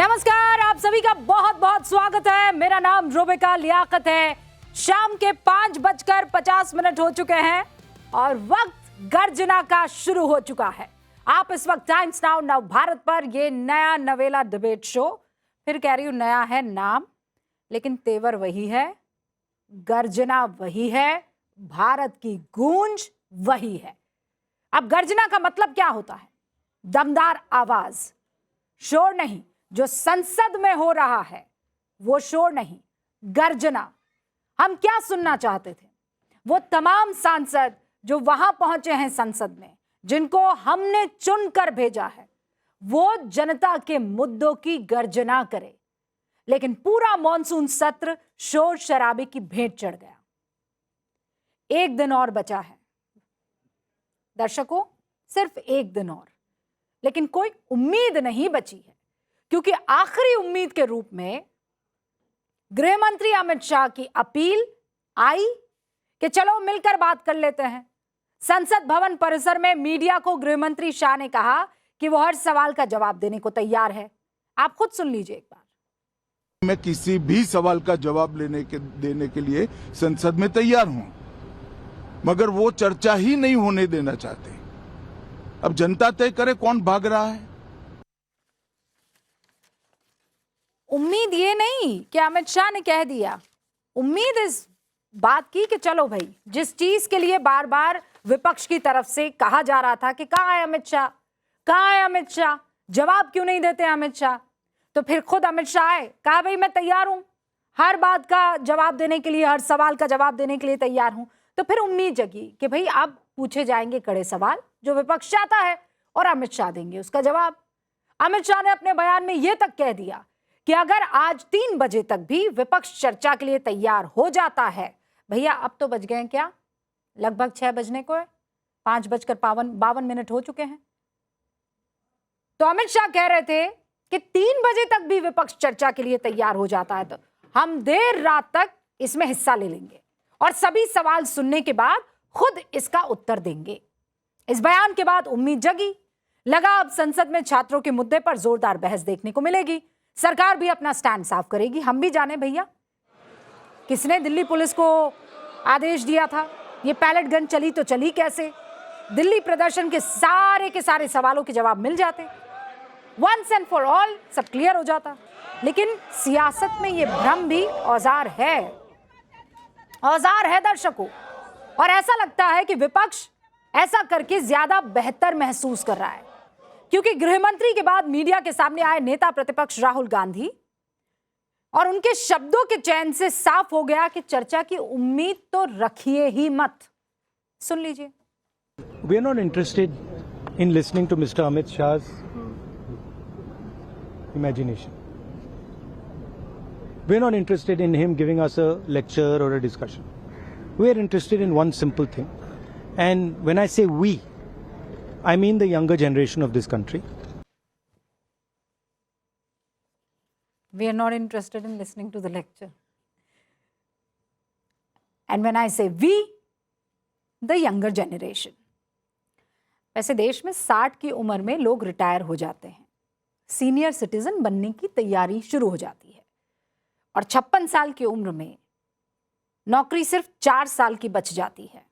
नमस्कार, आप सभी का बहुत बहुत स्वागत है। मेरा नाम रुबिका लियाकत है। शाम के 5:50 हो चुके हैं और वक्त गर्जना का शुरू हो चुका है। आप इस वक्त टाइम्स नाउ नव भारत पर ये नया नवेला डिबेट शो, फिर कह रही हूं नया है नाम, लेकिन तेवर वही है, गर्जना वही है, भारत की गूंज वही है। अब गर्जना का मतलब क्या होता है? दमदार आवाज, शोर नहीं। जो संसद में हो रहा है वो शोर नहीं, गर्जना। हम क्या सुनना चाहते थे? वो तमाम सांसद जो वहां पहुंचे हैं संसद में, जिनको हमने चुनकर भेजा है, वो जनता के मुद्दों की गर्जना करे। लेकिन पूरा मॉनसून सत्र शोर शराबे की भेंट चढ़ गया। एक दिन और बचा है दर्शकों, सिर्फ एक दिन और, लेकिन कोई उम्मीद नहीं बची है, क्योंकि आखिरी उम्मीद के रूप में गृह मंत्री अमित शाह की अपील आई कि चलो मिलकर बात कर लेते हैं। संसद भवन परिसर में मीडिया को गृह मंत्री शाह ने कहा कि वो हर सवाल का जवाब देने को तैयार है। आप खुद सुन लीजिए एक बार। मैं किसी भी सवाल का जवाब देने के लिए संसद में तैयार हूं, मगर वो चर्चा ही नहीं होने देना चाहते। अब जनता तय करे कौन भाग रहा है। उम्मीद ये नहीं कि अमित शाह ने कह दिया, उम्मीद इस बात की कि चलो भाई, जिस चीज के लिए बार बार विपक्ष की तरफ से कहा जा रहा था कि कहां है अमित शाह, कहां है अमित शाह, जवाब क्यों नहीं देते अमित शाह, तो फिर खुद अमित शाह आए, कहा भाई मैं तैयार हूं, हर बात का जवाब देने के लिए, हर सवाल का जवाब देने के लिए तैयार हूं। तो फिर उम्मीद जगी कि भाई अब पूछे जाएंगे कड़े सवाल जो विपक्ष चाहता है और अमित शाह देंगे उसका जवाब। अमित शाह ने अपने बयान में यह तक कह दिया कि अगर आज 3 बजे तक भी विपक्ष चर्चा के लिए तैयार हो जाता है, भैया अब तो बज गए क्या, लगभग 6 बजने को है, 5:52 हो चुके हैं। तो अमित शाह कह रहे थे कि 3 बजे तक भी विपक्ष चर्चा के लिए तैयार हो जाता है तो हम देर रात तक इसमें हिस्सा ले लेंगे और सभी सवाल सुनने के बाद खुद इसका उत्तर देंगे। इस बयान के बाद उम्मीद जगी, लगा अब संसद में छात्रों के मुद्दे पर जोरदार बहस देखने को मिलेगी, सरकार भी अपना स्टैंड साफ करेगी। हम भी जाने भैया किसने दिल्ली पुलिस को आदेश दिया था, ये पैलेट गन चली तो चली कैसे, दिल्ली प्रदर्शन के सारे सवालों के जवाब मिल जाते, वंस एंड फॉर ऑल सब क्लियर हो जाता। लेकिन सियासत में ये भ्रम भी औजार है दर्शकों, और ऐसा लगता है कि विपक्ष ऐसा करके ज्यादा बेहतर महसूस कर रहा है, क्योंकि गृह मंत्री के बाद मीडिया के सामने आए नेता प्रतिपक्ष राहुल गांधी और उनके शब्दों के चयन से साफ हो गया कि चर्चा की उम्मीद तो रखिए ही मत। सुन लीजिए। We are not interested in listening to Mr. Amit Shah's imagination. We are not interested in him giving us a lecture or a discussion. We are interested in one simple thing. And when I say we, I mean the younger generation of this country. We are not interested in listening to the lecture. And when I say we, the younger generation. वैसे देश में 60 की उम्र में लोग retire हो जाते हैं, सीनियर सिटीजन बनने की तैयारी शुरू हो जाती है, और 56 साल की उम्र में नौकरी सिर्फ 4 साल की बच जाती है।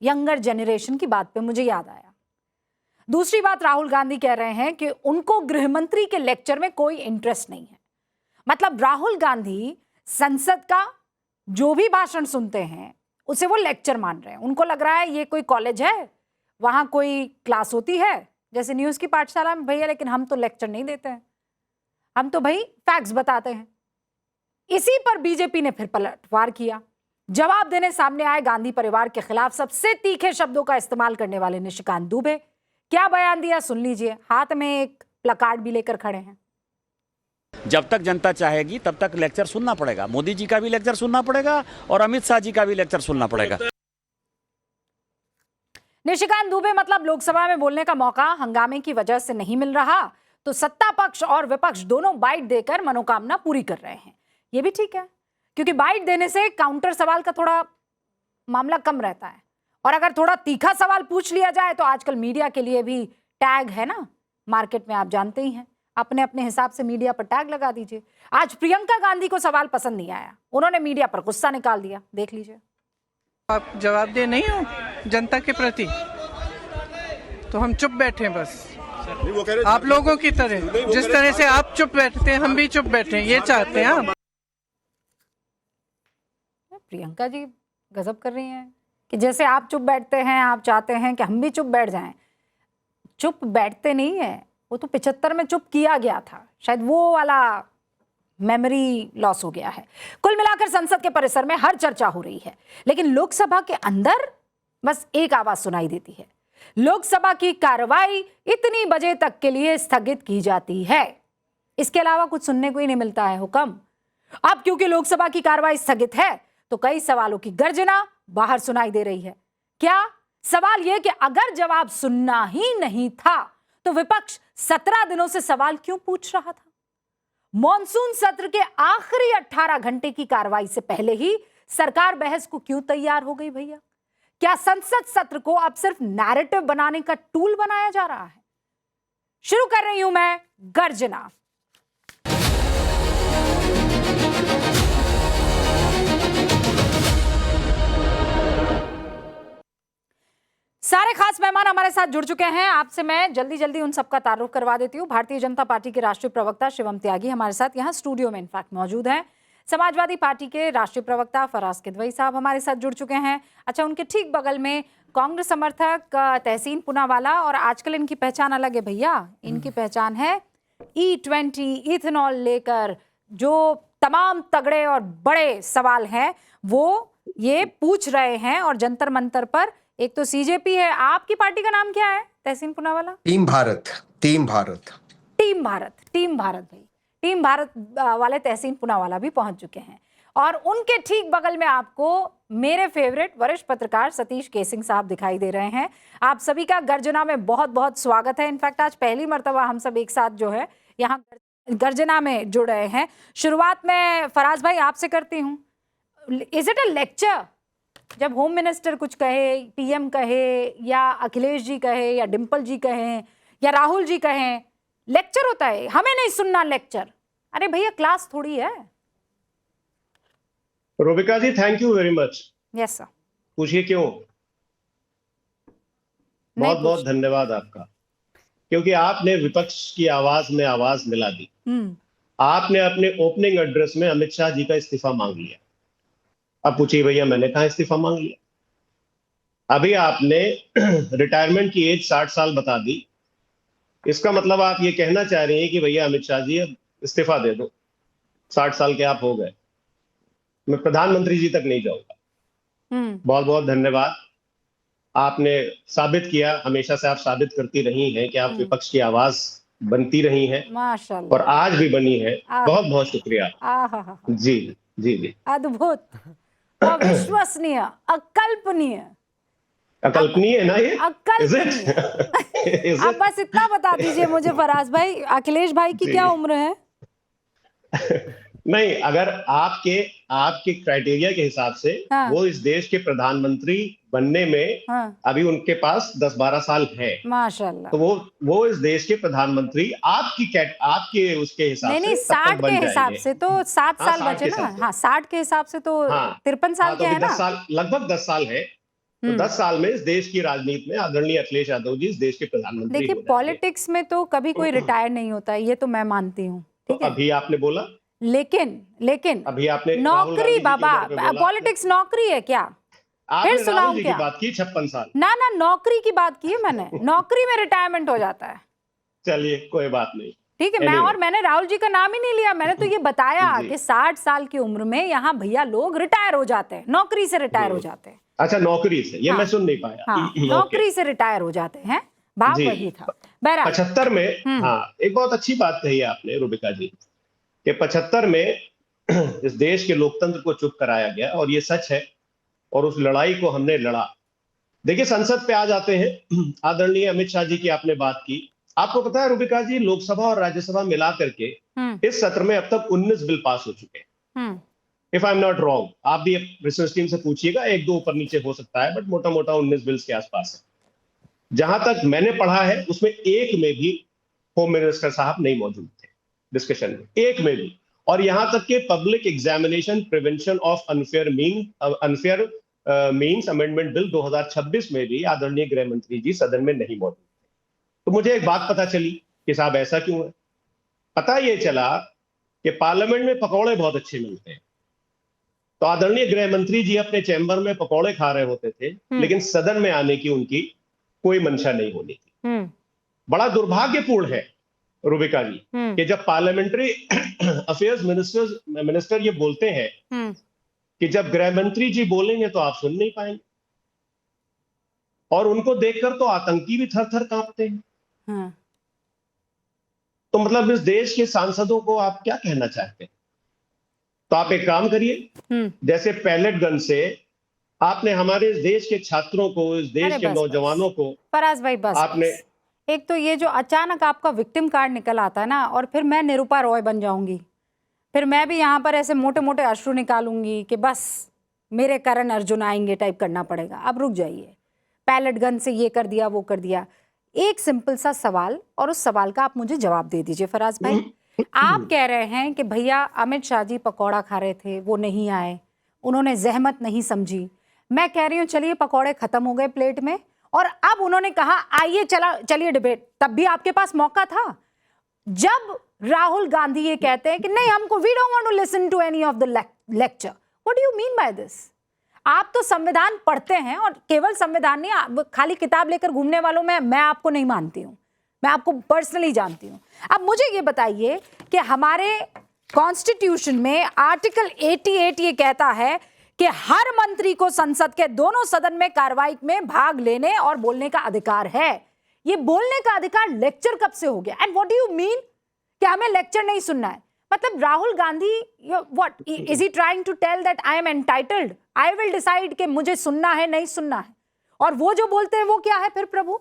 यंगर जनरेशन की बात पे मुझे याद आया। दूसरी बात, राहुल गांधी कह रहे हैं कि उनको गृह मंत्री के लेक्चर में कोई इंटरेस्ट नहीं है। मतलब राहुल गांधी संसद का जो भी भाषण सुनते हैं उसे वो लेक्चर मान रहे हैं। उनको लग रहा है ये कोई कॉलेज है, वहां कोई क्लास होती है जैसे न्यूज की पाठशाला में, भैया लेकिन हम तो लेक्चर नहीं देते हैं, हम तो भाई फैक्ट्स बताते हैं। इसी पर बीजेपी ने फिर पलटवार किया। जवाब देने सामने आए गांधी परिवार के खिलाफ सबसे तीखे शब्दों का इस्तेमाल करने वाले निशिकांत दुबे। क्या बयान दिया सुन लीजिए, हाथ में एक प्लकार्ड भी लेकर खड़े हैं। जब तक जनता चाहेगी तब तक लेक्चर सुनना पड़ेगा, मोदी जी का भी लेक्चर सुनना पड़ेगा और अमित शाह जी का भी लेक्चर सुनना पड़ेगा। निशिकांत दुबे मतलब लोकसभा में बोलने का मौका हंगामे की वजह से नहीं मिल रहा, तो सत्ता पक्ष और विपक्ष दोनों बाइट देकर मनोकामना पूरी कर रहे हैं। ये भी ठीक है, क्योंकि बाइट देने से काउंटर सवाल का थोड़ा मामला कम रहता है, और अगर थोड़ा तीखा सवाल पूछ लिया जाए तो आजकल मीडिया के लिए भी टैग है ना मार्केट में, आप जानते ही हैं, अपने अपने हिसाब से मीडिया पर टैग लगा दीजिए। आज प्रियंका गांधी को सवाल पसंद नहीं आया, उन्होंने मीडिया पर गुस्सा निकाल दिया, देख लीजिए। आप जवाबदेह नहीं हो जनता के प्रति, तो हम चुप बैठे बस, आप लोगों की तरह, जिस तरह से आप चुप बैठते हैं हम भी चुप बैठे, ये चाहते हैं आप। प्रियंका जी गजब कर रही हैं कि जैसे आप चुप बैठते हैं, आप चाहते हैं कि हम भी चुप बैठ जाएं। चुप बैठते नहीं है, वो तो 75 में चुप किया गया था, शायद वो वाला मेमोरी लॉस हो गया है। कुल मिलाकर संसद के परिसर में हर चर्चा हो रही है, लेकिन लोकसभा के अंदर बस एक आवाज सुनाई देती है, लोकसभा की कार्रवाई इतनी बजे तक के लिए स्थगित की जाती है। इसके अलावा कुछ सुनने को ही नहीं मिलता है हुक्म। अब क्योंकि लोकसभा की कार्रवाई स्थगित है तो कई सवालों की गर्जना बाहर सुनाई दे रही है। क्या सवाल यह कि अगर जवाब सुनना ही नहीं था तो विपक्ष 17 दिनों से सवाल क्यों पूछ रहा था? मॉनसून सत्र के आखिरी 18 घंटे की कार्रवाई से पहले ही सरकार बहस को क्यों तैयार हो गई भैया? क्या संसद सत्र को अब सिर्फ नैरेटिव बनाने का टूल बनाया जा रहा है? शुरू कर रही हूं मैं गर्जना। सारे खास मेहमान हमारे साथ जुड़ चुके हैं। आपसे मैं जल्दी उन सबका तारुफ करवा देती हूँ। भारतीय जनता पार्टी के राष्ट्रीय प्रवक्ता शिवम त्यागी हमारे साथ यहाँ स्टूडियो में इनफैक्ट मौजूद हैं। समाजवादी पार्टी के राष्ट्रीय प्रवक्ता फराज किदवई साहब हमारे साथ जुड़ चुके हैं। अच्छा, उनके ठीक बगल में कांग्रेस समर्थक तहसीन पूनावाला, और आजकल इनकी पहचान अलग है भैया, इनकी पहचान है E20 इथेनॉल लेकर जो तमाम तगड़े और बड़े सवाल हैं वो ये पूछ रहे हैं। और जंतर मंतर पर एक तो सीजेपी है, आपकी पार्टी का नाम क्या है तहसीन पूनावाला? टीम भारत भाई, टीम भारत वाले तहसीन पूनावाला भी पहुंच चुके हैं। और उनके ठीक बगल में आपको मेरे फेवरेट वरिष्ठ पत्रकार सतीश केसिंग साहब दिखाई दे रहे हैं। आप सभी का गर्जना में बहुत बहुत स्वागत है। इनफैक्ट आज पहली मर्तबा हम सब एक साथ जो है यहाँ गर्जना में जुड़ रहे हैं। शुरुआत में फराज भाई आपसे करती हूँ, इज इट अ लेक्चर? जब होम मिनिस्टर कुछ कहे, पीएम कहे, या अखिलेश जी कहे, या डिम्पल जी कहें, या राहुल जी कहें, लेक्चर होता है? हमें नहीं सुनना लेक्चर। अरे भैया क्लास थोड़ी है। Rubika ji thank you very much. Yes sir. पूछिए क्यों? बहुत बहुत धन्यवाद आपका, क्योंकि आपने विपक्ष की आवाज में आवाज मिला दी। आपने अपने ओपनिंग एड्रेस में अमित शाह जी का इस्तीफा मांग लिया। अब पूछिए भैया मैंने कहा इस्तीफा मांग लिया? अभी आपने रिटायरमेंट की एज 60 साल बता दी। इसका मतलब आप ये कहना चाह रही हैं कि भैया अमित शाह जी अब इस्तीफा दे दो, 60 साल के आप हो गए, मैं प्रधानमंत्री जी तक नहीं जाऊंगा। बहुत बहुत धन्यवाद। आपने साबित किया, हमेशा से आप साबित करती रही हैं कि आप विपक्ष की आवाज बनती रही हैं माशाल्लाह, और आज भी बनी है। बहुत बहुत शुक्रिया। जी जी जी, अद्भुत, अविश्वसनीय, अकल्पनीय ना ये? अकल्पनीय। आप बस इतना बता दीजिए मुझे फराज भाई, अखिलेश भाई की क्या उम्र है? नहीं, अगर आपके क्राइटेरिया के हिसाब से वो इस देश के प्रधानमंत्री बनने में अभी उनके पास 10-12 साल है माशाल्लाह, तो वो इस देश के प्रधानमंत्री आपके उसके हिसाब से नहीं 60 के हिसाब से तो 7 साल बचे ना। हाँ 60 के हिसाब से तो 53 साल के है ना, लगभग 10 साल है। तो 10 साल में इस देश की राजनीति में आदरणीय अखिलेश यादव जी इस देश के प्रधानमंत्री। देखिए पॉलिटिक्स में तो कभी कोई रिटायर नहीं होता है, ये तो मैं मानती हूँ। तो अभी आपने बोला, लेकिन अभी आपने नौकरी, बाबा पॉलिटिक्स नौकरी है क्या? फिर सुनाऊं क्या? बात की 56 साल ना नौकरी की बात की है मैंने। नौकरी में रिटायरमेंट हो जाता है। चलिए कोई बात नहीं, ठीक है। मैंने राहुल जी का नाम ही नहीं लिया, मैंने तो ये बताया कि 60 साल की उम्र में यहाँ भैया लोग रिटायर हो जाते हैं, नौकरी से रिटायर हो जाते हैं। अच्छा, नौकरी से, ये मैं सुन नहीं पाया। हाँ, नौकरी से रिटायर हो जाते हैं, बात वही था। 75 में, हाँ एक बहुत अच्छी बात कही आपने रूबिका जी, कि 75 में इस देश के लोकतंत्र को चुप कराया गया, और ये सच है, और उस लड़ाई को हमने लड़ा। देखिए संसद पे आ जाते हैं। आदरणीय अमित शाह जी की आपने बात की। आपको पता है रूबिका जी, लोकसभा और राज्यसभा मिला करके इस सत्र में अब तक 19 बिल पास हो चुके हैं, if I am not wrong. आप भी रिसर्च टीम से पूछिएगा, 1-2 ऊपर नीचे हो सकता है, बट मोटा मोटा 19 बिल्स के आसपास है। जहां तक मैंने पढ़ा है उसमें एक में भी होम मिनिस्टर साहब नहीं मौजूद थे डिस्कशन में, एक में भी। और यहां तक कि public examination prevention of unfair means amendment bill 2026 में भी आदरणीय गृह मंत्री जी सदन में नहीं मौजूद थे। तो मुझे एक बात पता चली कि साहब ऐसा क्यों है। पता ये चला कि पार्लियामेंट में पकौड़े बहुत अच्छे मिलते हैं, तो आदरणीय गृह मंत्री जी अपने चैम्बर में पकौड़े खा रहे होते थे, लेकिन सदन में आने की उनकी कोई मंशा नहीं होनी थी। बड़ा दुर्भाग्यपूर्ण है रूबिका जी कि जब पार्लियामेंट्री अफेयर्स मिनिस्टर ये बोलते हैं कि जब गृह मंत्री जी बोलेंगे तो आप सुन नहीं पाएंगे, और उनको देखकर तो आतंकी भी थर थर कांपते हैं। तो मतलब इस देश के सांसदों को आप क्या कहना चाहते हैं? तो आप एक काम करिए, जैसे पैलेट गन से आपने हमारे इस देश के छात्रों को, इस देश के नौजवानों को, फराज भाई बस आपने एक तो ये जो अचानक आपका विक्टिम कार्ड निकल आता है ना, और फिर मैं निरूपा रॉय बन जाऊंगी, फिर मैं भी यहाँ पर ऐसे मोटे मोटे अश्रु निकालूंगी कि बस मेरे करण अर्जुन आएंगे टाइप करना पड़ेगा। अब रुक जाइए, पैलेट गन से ये कर दिया वो कर दिया। एक सिंपल सा सवाल, और उस सवाल का आप मुझे जवाब दे दीजिए फराज भाई। आप कह रहे हैं कि भैया अमित शाह जी पकौड़ा खा रहे थे, वो नहीं आए, उन्होंने जहमत नहीं समझी। मैं कह रही हूँ चलिए पकौड़े खत्म हो गए प्लेट में, और अब उन्होंने कहा आइए चलिए डिबेट। तब भी आपके पास मौका था। जब राहुल गांधी ये कहते हैं कि नहीं हमको we don't want to listen to any of the lecture, what do you mean by this? आप तो संविधान पढ़ते हैं, और केवल संविधान नहीं, खाली किताब लेकर घूमने वालों में मैं आपको नहीं मानती हूं, मैं आपको पर्सनली जानती हूं। अब मुझे ये बताइए कि हमारे कॉन्स्टिट्यूशन में आर्टिकल 88 ये कहता है कि हर मंत्री को संसद के दोनों सदन में कार्रवाई में भाग लेने और बोलने का अधिकार है। ये बोलने का अधिकार लेक्चर कब से हो गया? And what do you mean कि हमें लेक्चर नहीं सुनना है? मतलब Rahul Gandhi what is he trying to tell that I am entitled, I will decide कि मुझे सुनना है नहीं सुनना है? और वो जो बोलते हैं वो क्या है फिर प्रभु?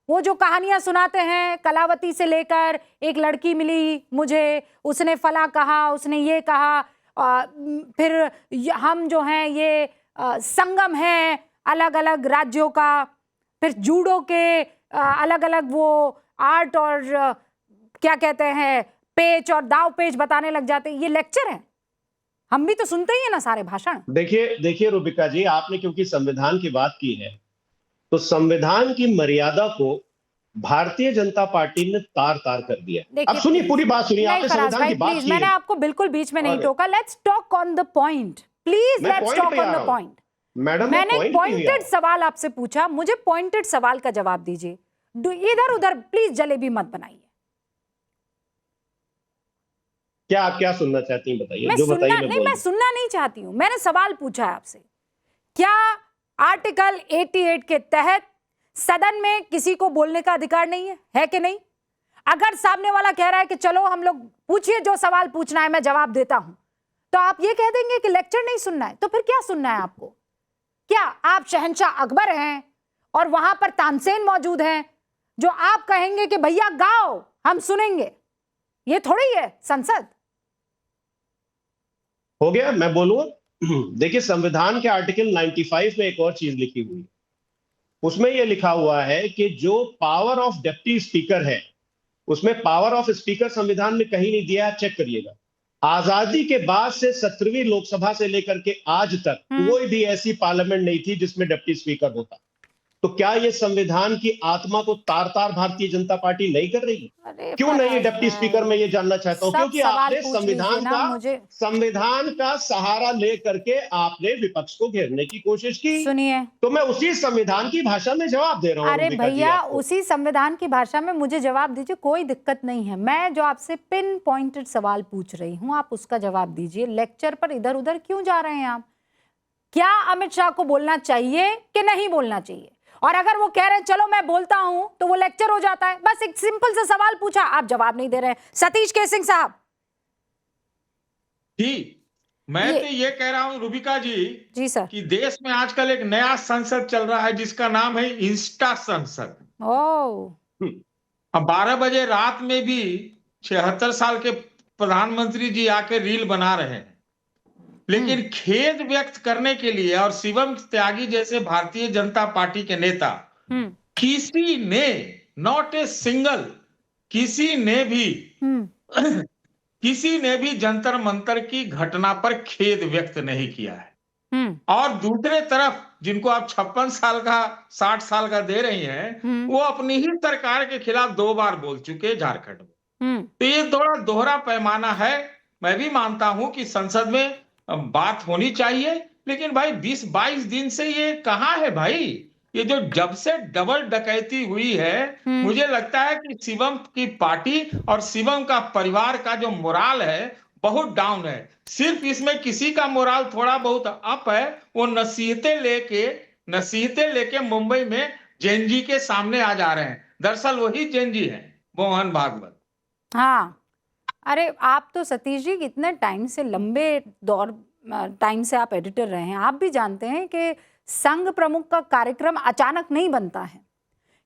वो जो कहानियां सुनाते हैं कलावती से लेकर, एक लड़की मिली मुझे, उसने फला कहा, उसने ये कहा, फिर हम जो हैं ये संगम है अलग अलग राज्यों का, फिर जूडो के अलग अलग वो आर्ट और क्या कहते हैं पेच और दाव पेच बताने लग जाते हैं। ये लेक्चर है? हम भी तो सुनते ही है ना सारे भाषण। देखिए रूबिका जी, आपने क्योंकि संविधान की बात की है, तो संविधान की मर्यादा को भारतीय जनता पार्टी ने तार तार कर दिया। अब सुनिए, पूरी बात सुनिए। आपने संविधान की बात की, मैंने आपको बिल्कुल बीच में नहीं टोका। Let's talk on the point please, let's talk on the point. Madam, मैंने पॉइंटेड सवाल आपसे पूछा, मुझे पॉइंटेड सवाल का जवाब दीजिए। इधर उधर प्लीज जलेबी मत बनाइए। क्या आप क्या सुनना चाहती हैं बताइए? मैं सुनना नहीं चाहती हूं, मैंने सवाल पूछा है आपसे। क्या आर्टिकल 88 के तहत सदन में किसी को बोलने का अधिकार नहीं है कि नहीं? अगर सामने वाला कह रहा है कि चलो हम लोग पूछिए जो सवाल पूछना है मैं जवाब देता हूं, तो आप ये कह देंगे कि लेक्चर नहीं सुनना है? तो फिर क्या सुनना है आपको? क्या आप शहंशाह अकबर हैं और वहां पर तानसेन मौजूद हैं जो आप कहेंगे कि भैया गाओ हम सुनेंगे? ये थोड़ी है संसद। हो गया, मैं बोलूंगा। देखिए, संविधान के आर्टिकल 95 में एक और चीज लिखी हुई है। उसमें यह लिखा हुआ है कि जो पावर ऑफ डिप्टी स्पीकर है, उसमें पावर ऑफ स्पीकर संविधान में कहीं नहीं दिया है, चेक करिएगा। आजादी के बाद से 17वीं लोकसभा से लेकर के आज तक कोई भी ऐसी पार्लियामेंट नहीं थी जिसमें डिप्टी स्पीकर होता। तो क्या ये संविधान की आत्मा को तार तार भारतीय जनता पार्टी नहीं कर रही? क्यों नहीं डिप्टी स्पीकर? मैं ये जानना चाहता हूं, क्योंकि आपने संविधान का सहारा ले करके आपने विपक्ष को घेरने की कोशिश की। सुनिए, तो मैं उसी संविधान की भाषा में जवाब दे रहा हूं। अरे भैया, उसी संविधान की भाषा में मुझे जवाब दीजिए, कोई दिक्कत नहीं है। मैं जो आपसे पिन पॉइंटेड सवाल पूछ रही हूँ आप उसका जवाब दीजिए। लेक्चर पर इधर उधर क्यों जा रहे हैं आप? क्या अमित शाह को बोलना चाहिए कि नहीं बोलना चाहिए? और अगर वो कह रहे हैं चलो मैं बोलता हूं तो वो लेक्चर हो जाता है? बस एक सिंपल सा सवाल पूछा, आप जवाब नहीं दे रहे हैं। सतीश केसिंग साहब जी, मैं तो ये कह रहा हूं रूबिका जी सर, कि देश में आजकल एक नया संसद चल रहा है जिसका नाम है इंस्टा संसद। अब 12 बजे रात में भी 76 साल के प्रधानमंत्री जी आके रील बना रहे हैं, लेकिन खेद व्यक्त करने के लिए और शिवम त्यागी जैसे भारतीय जनता पार्टी के नेता किसी ने नॉट ए सिंगल किसी ने भी जंतर मंतर की घटना पर खेद व्यक्त नहीं किया है। और दूसरे तरफ जिनको आप 56 साल का 60 साल का दे रही हैं, वो अपनी ही सरकार के खिलाफ 2 बार बोल चुके झारखंड में। तो ये थोड़ा दोहरा पैमाना है। मैं भी मानता हूं कि संसद में बात होनी चाहिए, लेकिन भाई 20-22 दिन से ये कहां है भाई? ये जो जब से डबल डकैती हुई है, मुझे लगता है कि शिवम की पार्टी और शिवम का परिवार का जो मोराल है बहुत डाउन है। सिर्फ इसमें किसी का मोराल थोड़ा बहुत अप है, वो नसीहतें लेके मुंबई में जेएनजी के सामने आ जा रहे हैं। दरअसल वही जेएनजी है, मोहन भागवत। हाँ, अरे आप तो सतीश जी इतने टाइम से, लंबे टाइम से आप एडिटर रहे हैं, आप भी जानते हैं कि संघ प्रमुख का कार्यक्रम अचानक नहीं बनता है।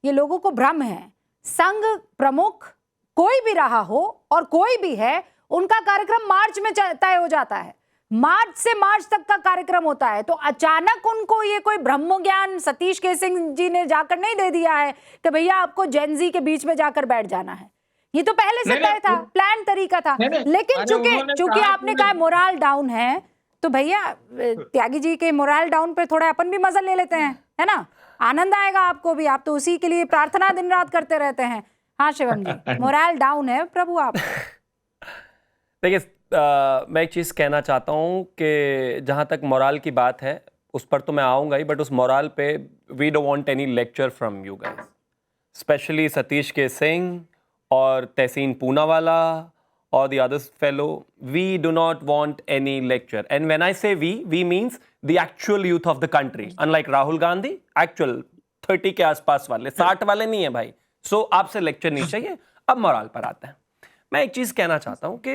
ये लोगों को भ्रम है। संघ प्रमुख कोई भी रहा हो और कोई भी है, उनका कार्यक्रम मार्च में तय हो जाता है। मार्च से मार्च तक का कार्यक्रम होता है। तो अचानक उनको ये कोई ब्रह्म ज्ञान सतीश केसिंग जी ने जाकर नहीं दे दिया है कि भैया आपको जेनजी के बीच में जाकर बैठ जाना है। ये तो पहले से तय था, प्लान तरीका था। लेकिन चूंकि आपने कहा मोरल डाउन है, तो भैया त्यागी जी के मोरल डाउन पे थोड़ा अपन भी मजा ले लेते हैं, है ना? आनंद आएगा आपको भी। आप तो उसी के लिए प्रार्थना दिन रात करते रहते हैं। हाँ शिवम जी, मोरल डाउन है प्रभु आप। देखिए, मैं एक चीज़ कहना चाहता हूँ कि जहाँ तक मोरल की बात है उस पर तो मैं आऊँगा ही, बट उस मोरल पे we don't want any lecture from you guys, specially Satish K Singh और तहसीन Poonawalla or the other fellow. We do not want any lecture. And when I say we means the actual youth of the country. Unlike Rahul Gandhi, actual 30 के आसपास वाले, 60 वाले नहीं है भाई। So आपसे lecture नहीं चाहिए। अब मोरल पर आते हैं। मैं एक चीज़ कहना चाहता हूँ कि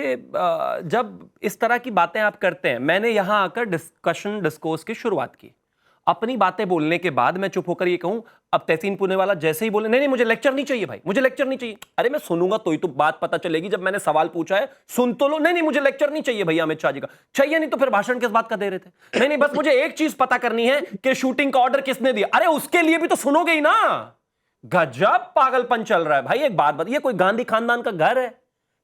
जब इस तरह की बातें आप करते हैं, मैंने यहाँ आकर डिस्कोर्स की शुरुआत की। अपनी बातें बोलने के बाद मैं चुप होकर ये कहूँ, अब तहसीन पूनावाला जैसे ही बोले नहीं मुझे लेक्चर नहीं चाहिए भाई, मुझे लेक्चर नहीं चाहिए। अरे मैं सुनूंगा तो ही तो बात पता चलेगी। जब मैंने सवाल पूछा है सुन तो लो। नहीं मुझे लेक्चर नहीं चाहिए भैया, अमित शाह जी का चाहिए नहीं तो फिर भाषण किस बात का दे रहे थे? नहीं बस मुझे एक चीज पता करनी है कि शूटिंग का ऑर्डर किसने दिया। अरे उसके लिए भी तो सुनोगे ही ना। गजब पागलपन चल रहा है भाई। एक बात बताइए, कोई गांधी खानदान का घर है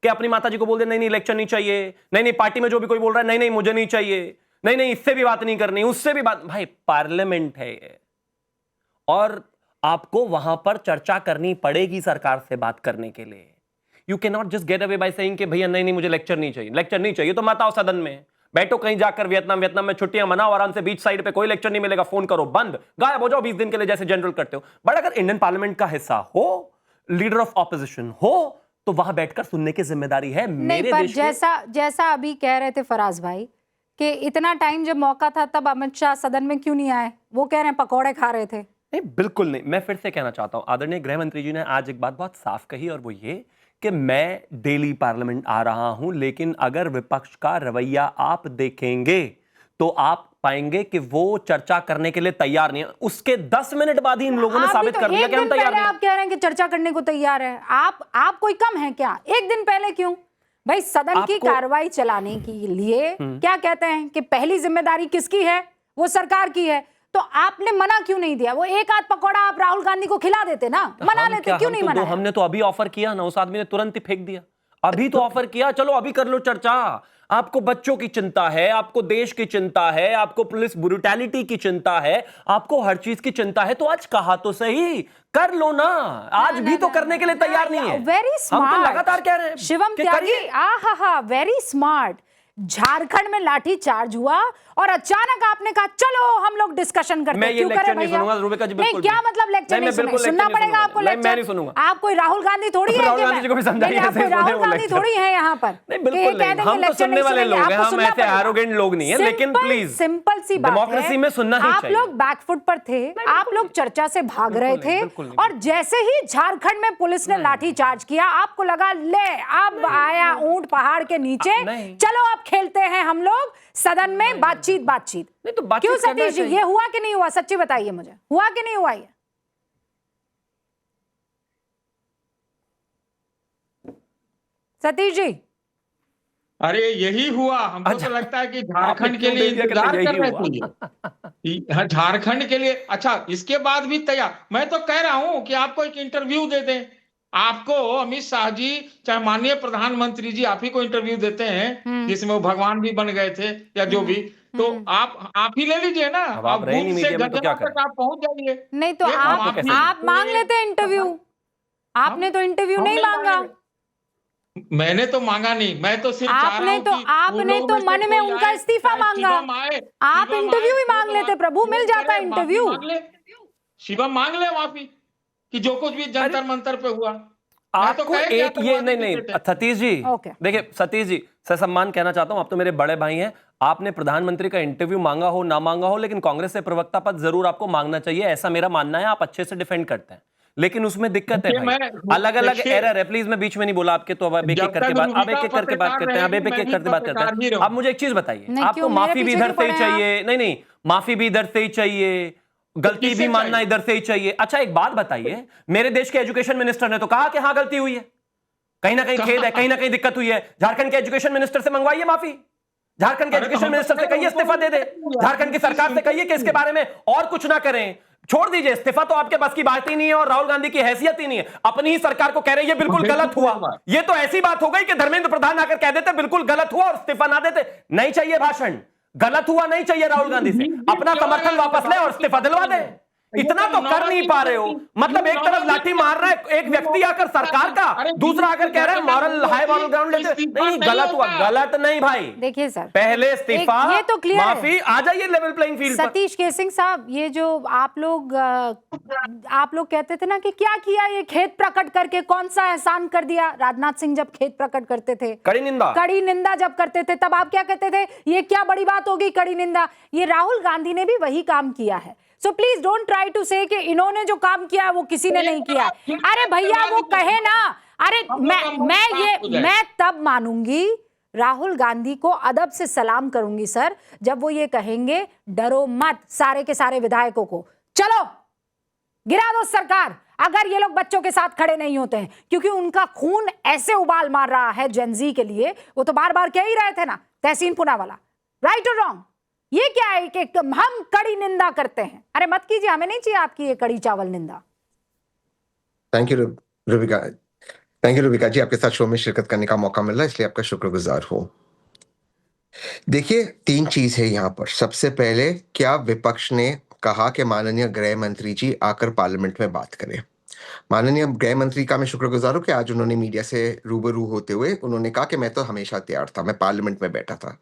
कि अपनी माता जी को बोल दे नहीं लेक्चर नहीं चाहिए, नहीं पार्टी में जो भी कोई बोल रहा है नहीं मुझे नहीं चाहिए, नहीं इससे भी बात नहीं करनी, उससे भी बात। भाई पार्लियामेंट है ये, और आपको वहां पर चर्चा करनी पड़ेगी सरकार से बात करने के लिए। You can not just get away by saying कि भैया नहीं मुझे लेक्चर नहीं चाहिए। लेक्चर नहीं चाहिए तो मत आओ सदन में, बैठो कहीं जाकर वियतनाम में छुट्टियां मनाओ आराम से, बीच साइड पे कोई लेक्चर नहीं मिलेगा, फोन करो बंद, गायब हो जाओ 20 दिन के लिए जैसे जनरल करते हो। बट अगर इंडियन पार्लियामेंट का हिस्सा हो, लीडर ऑफ ऑपोजिशन हो, तो वहां बैठकर सुनने की जिम्मेदारी है। मेरे पर देश जैसा अभी कह रहे थे फराज भाई कि इतना टाइम जब मौका था तब अमित शाह सदन में क्यों नहीं आए? वो कह रहे हैं पकौड़े खा रहे थे। नहीं बिल्कुल नहीं। मैं फिर से कहना चाहता हूं, आदरणीय गृह मंत्री जी ने आज एक बात बहुत साफ कही, और वो ये कि मैं डेली पार्लियामेंट आ रहा हूं, लेकिन अगर विपक्ष का रवैया आप देखेंगे तो आप पाएंगे कि वो चर्चा करने के लिए तैयार नहीं है। उसके 10 मिनट बाद ही इन लोगों ने साबित कर दिया कि हम तैयार नहीं। आप कह रहे हैं कि चर्चा करने को तैयार है। आप कोई कम है क्या? एक दिन पहले क्यों भाई? सदन की कार्रवाई चलाने के लिए क्या कहते हैं कि पहली जिम्मेदारी किसकी है? वो सरकार की है। तो आपने मना क्यों नहीं दिया? वो एक आध पकौड़ा आप राहुल गांधी को खिला देते ना, मना लेते, क्यों नहीं मना? हमने तो अभी ऑफर किया ना, उस आदमी ने तुरंत ही फेंक दिया। अभी तो ऑफर किया, चलो अभी कर लो चर्चा। आपको बच्चों की चिंता है, आपको देश की चिंता है, आपको पुलिस ब्रूटैलिटी की चिंता है, आपको हर चीज की चिंता है, तो आज कहा तो सही, कर लो ना। आज भी तो करने के लिए तैयार नहीं है। Very smart. हम तो लगातार कह रहे हैं शिवम त्यागी, वेरी स्मार्ट। झारखंड में लाठी चार्ज हुआ और अचानक आपने कहा चलो हम लोग डिस्कशन करते हैं। क्यों करें भैया? नहीं, क्या मतलब लेक्चर नहीं सुनना पड़ेगा आपको? मैं नहीं सुनूंगा। आप कोई राहुल गांधी थोड़ी है, राहुल गांधी थोड़ी है यहाँ पर। हम तो सुनने वाले लोग हैं, हम ऐसे एरोगेंट लोग नहीं है। लेकिन प्लीज सिंपल सी बात है, डेमोक्रेसी में सुनना ही चाहिए। आप लोग बैकफुट पर थे, आप लोग चर्चा से भाग रहे थे, और जैसे ही झारखंड में पुलिस ने लाठी चार्ज किया, आपको लगा ले अब आया ऊंट पहाड़ के नीचे, चलो अब खेलते हैं हम लोग सदन में बातचीत। नहीं तो क्यों सतीश जी, ये हुआ कि नहीं हुआ? सच्ची बताइए मुझे, हुआ कि नहीं हुआ ये? सतीश जी, अरे यही हुआ। हमको तो लगता है कि झारखंड के लिए इंतजार कर रहे थे। झारखंड के लिए। अच्छा, इसके बाद भी तैयार। मैं तो कह रहा हूं कि आपको एक इंटरव्यू दे दें आपको अमित शाह जी चाहे माननीय प्रधानमंत्री जी आप ही को इंटरव्यू देते हैं जिसमें वो भगवान भी बन गए थे या जो भी, तो आप ही ले लीजिए ना। अब आप रहे नहीं बूथ से मीडिया में तो क्या जगह तक करें? आप पहुंच जाइए। नहीं तो एक आप माफी कैसे आप मांग लेते हैं इंटरव्यू, आपने तो इंटरव्यू नहीं मांगा। मैंने तो मांगा नहीं, मैं तो सिर्फ चाह रहा हूं कि आपने तो मन में उनका इस्तीफा मांगा। आप इंटरव्यू ही मांग लेते प्रभु, मिल जाता इंटरव्यू। शिवम मांग ले माफी कि जो कुछ भी जंतर मंतर पे हुआ। आपको एक ये नहीं सतीश जी, देखिए सतीश जी ससम्मान कहना चाहता हूं, आप तो मेरे बड़े भाई हैं। आपने प्रधानमंत्री का इंटरव्यू मांगा हो ना मांगा हो, लेकिन कांग्रेस से प्रवक्ता पद जरूर आपको मांगना चाहिए, ऐसा मेरा मानना है। आप अच्छे से डिफेंड करते हैं, लेकिन उसमें दिक्कत है भाई, अलग अलग एरर है। प्लीज मैं बीच में नहीं बोला आपके, तो अब एक एक करके बात, अब एक एक करके बात करते हैं, अब एक एक करके बात करते हैं। अब मुझे एक चीज बताइए, आपको माफी भी इधर से ही चाहिए, नहीं माफी भी इधर से ही चाहिए, गलती भी मानना इधर से ही चाहिए। अच्छा एक बात बताइए, मेरे देश के एजुकेशन मिनिस्टर ने तो कहा कि हाँ गलती हुई है, कहीं ना कहीं खेद है, कहीं ना कहीं दिक्कत हुई है। झारखंड के एजुकेशन मिनिस्टर से मंगवाइए माफी, झारखंड के एजुकेशन मिनिस्टर से कहिए इस्तीफा दे दे, झारखंड की सरकार से कहिए कि इसके बारे में और कुछ ना करें, छोड़ दीजिए। इस्तीफा तो आपके बस की बात ही नहीं है और राहुल गांधी की हैसियत ही नहीं है। अपनी ही सरकार को कह रहे हैं ये बिल्कुल गलत हुआ। ये तो ऐसी बात हो गई कि धर्मेंद्र प्रधान आकर कह देते बिल्कुल गलत हुआ और इस्तीफा ना देते। नहीं चाहिए भाषण, गलत हुआ नहीं चाहिए राहुल गांधी से, अपना समर्थन वापस ले और इस्तीफा दिलवा दे। इतना तो कर नहीं पा रहे हो, मतलब एक तरफ लाठी मार रहा है एक व्यक्ति आकर सरकार का, दूसरा आकर कह रहा है मॉरल हाई मॉरल ग्राउंड लेते। नहीं गलत हुआ, गलत नहीं भाई। देखिए सर, पहले इस्तीफा, ये तो क्लियर माफी, आ जाइए लेवल प्लेइंग फील्ड पर। सतीश केसिंग साहब, ये जो आप लोग कहते थे ना कि क्या किया ये खेद प्रकट करके, कौन सा एहसान कर दिया। राजनाथ सिंह जब खेद प्रकट करते थे, कड़ी निंदा जब करते थे, तब आप क्या कहते थे, ये क्या बड़ी बात होगी कड़ी निंदा। ये राहुल गांधी ने भी वही काम किया है। So please don't try to say कि इन्होंने जो काम किया वो किसी ने नहीं किया। अरे भैया वो कहे ना, अरे मैं तब मानूंगी, राहुल गांधी को अदब से सलाम करूंगी सर, जब वो ये कहेंगे डरो मत सारे के सारे विधायकों को, चलो गिरा दो सरकार, अगर ये लोग बच्चों के साथ खड़े नहीं होते हैं। क्योंकि उनका खून ऐसे उबाल मार रहा है जेनजी के लिए, वो तो बार बार कह ही रहे थे ना, तहसीन पूनावाला, राइट और रॉन्ग। ये क्या है कि हम कड़ी निंदा करते हैं। अरे मत कीजिए, हमें नहीं चाहिए आपकी ये कड़ी चावल निंदा। थैंक यू रूबिका जी, आपके साथ शो में शिरकत करने का मौका मिल रहा है, इसलिए आपका शुक्रगुजार हो। देखिए 3 चीज है यहाँ पर। सबसे पहले, क्या विपक्ष ने कहा कि माननीय गृह मंत्री जी आकर पार्लियामेंट में बात करें। माननीय गृह मंत्री का मैं शुक्रगुजार हूं कि आज उन्होंने मीडिया से रूबरू होते हुए उन्होंने कहा कि मैं तो हमेशा तैयार था, मैं पार्लियामेंट में बैठा था,